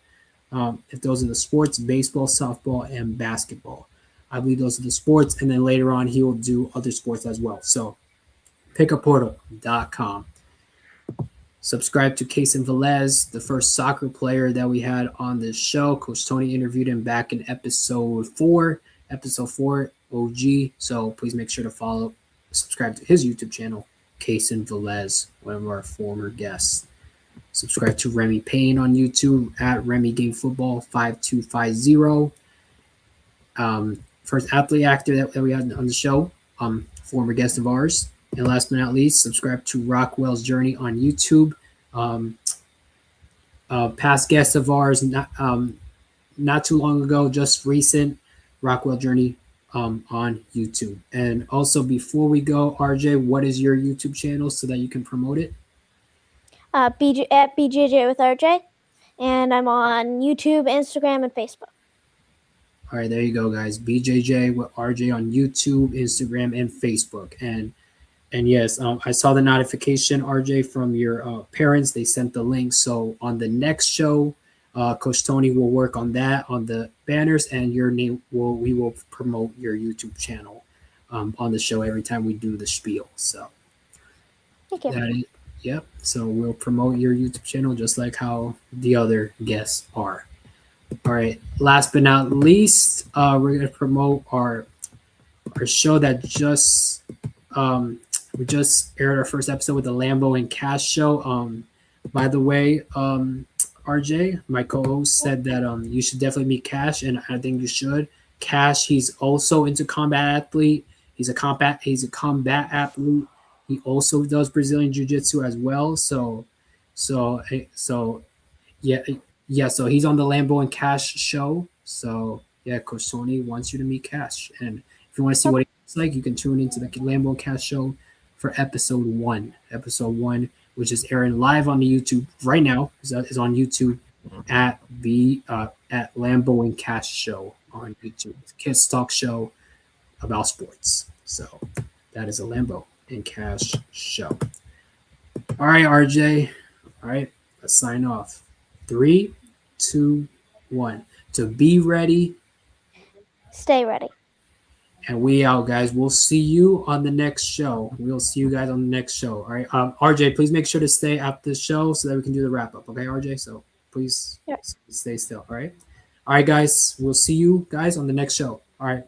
If those are the sports, baseball, softball, and basketball. I believe those are the sports, and then later on he will do other sports as well. So pickupportal.com. Subscribe to Casey Velez, the first soccer player that we had on this show. Coach Tony interviewed him back in episode 4 OG. So please make sure to subscribe to his YouTube channel, Casey Velez, one of our former guests. Subscribe to Remy Payne on YouTube at Remy Game Football 5250. First athlete actor that we had on the show, former guest of ours. And last but not least, subscribe to Rockwell's Journey on YouTube. Past guest of ours, not too long ago, just recent, Rockwell Journey on YouTube. And also, before we go, RJ, what is your YouTube channel so that you can promote it? At BJJ with RJ, and I'm on YouTube, Instagram, and Facebook. All right, there you go, guys. BJJ with RJ on YouTube, Instagram, and Facebook. And yes, I saw the notification, RJ, from your parents. They sent the link. So on the next show, Coach Tony will work on that, on the banners, and we will promote your YouTube channel on the show every time we do the spiel. So Thank you. Yep. So we'll promote your YouTube channel just like how the other guests are. All right. Last but not least, we're going to promote our show that we just aired our first episode with the Lambo and Cash show. By the way, RJ, my co-host, said that you should definitely meet Cash, and I think you should. Cash, he's also into combat athlete. He's a combat athlete. He also does Brazilian Jiu-Jitsu as well. So yeah, yeah. So he's on the Lambo and Cash show. So yeah, Coach Tony wants you to meet Cash, and if you want to see what he looks like, you can tune into the Lambo and Cash show for episode 1. Episode 1, which is airing live on the YouTube right now, is on YouTube at Lambo and Cash show on YouTube. It's a kids talk show about sports. So that is a Lambo and Cash show. All right, RJ. All right, let's sign off. 3, 2, 1. To be ready. Stay ready. And we out, guys. We'll see you on the next show. We'll see you guys on the next show. All right. RJ, please make sure to stay after the show so that we can do the wrap up. Okay, RJ? So please stay still. All right. All right, guys. We'll see you guys on the next show. All right.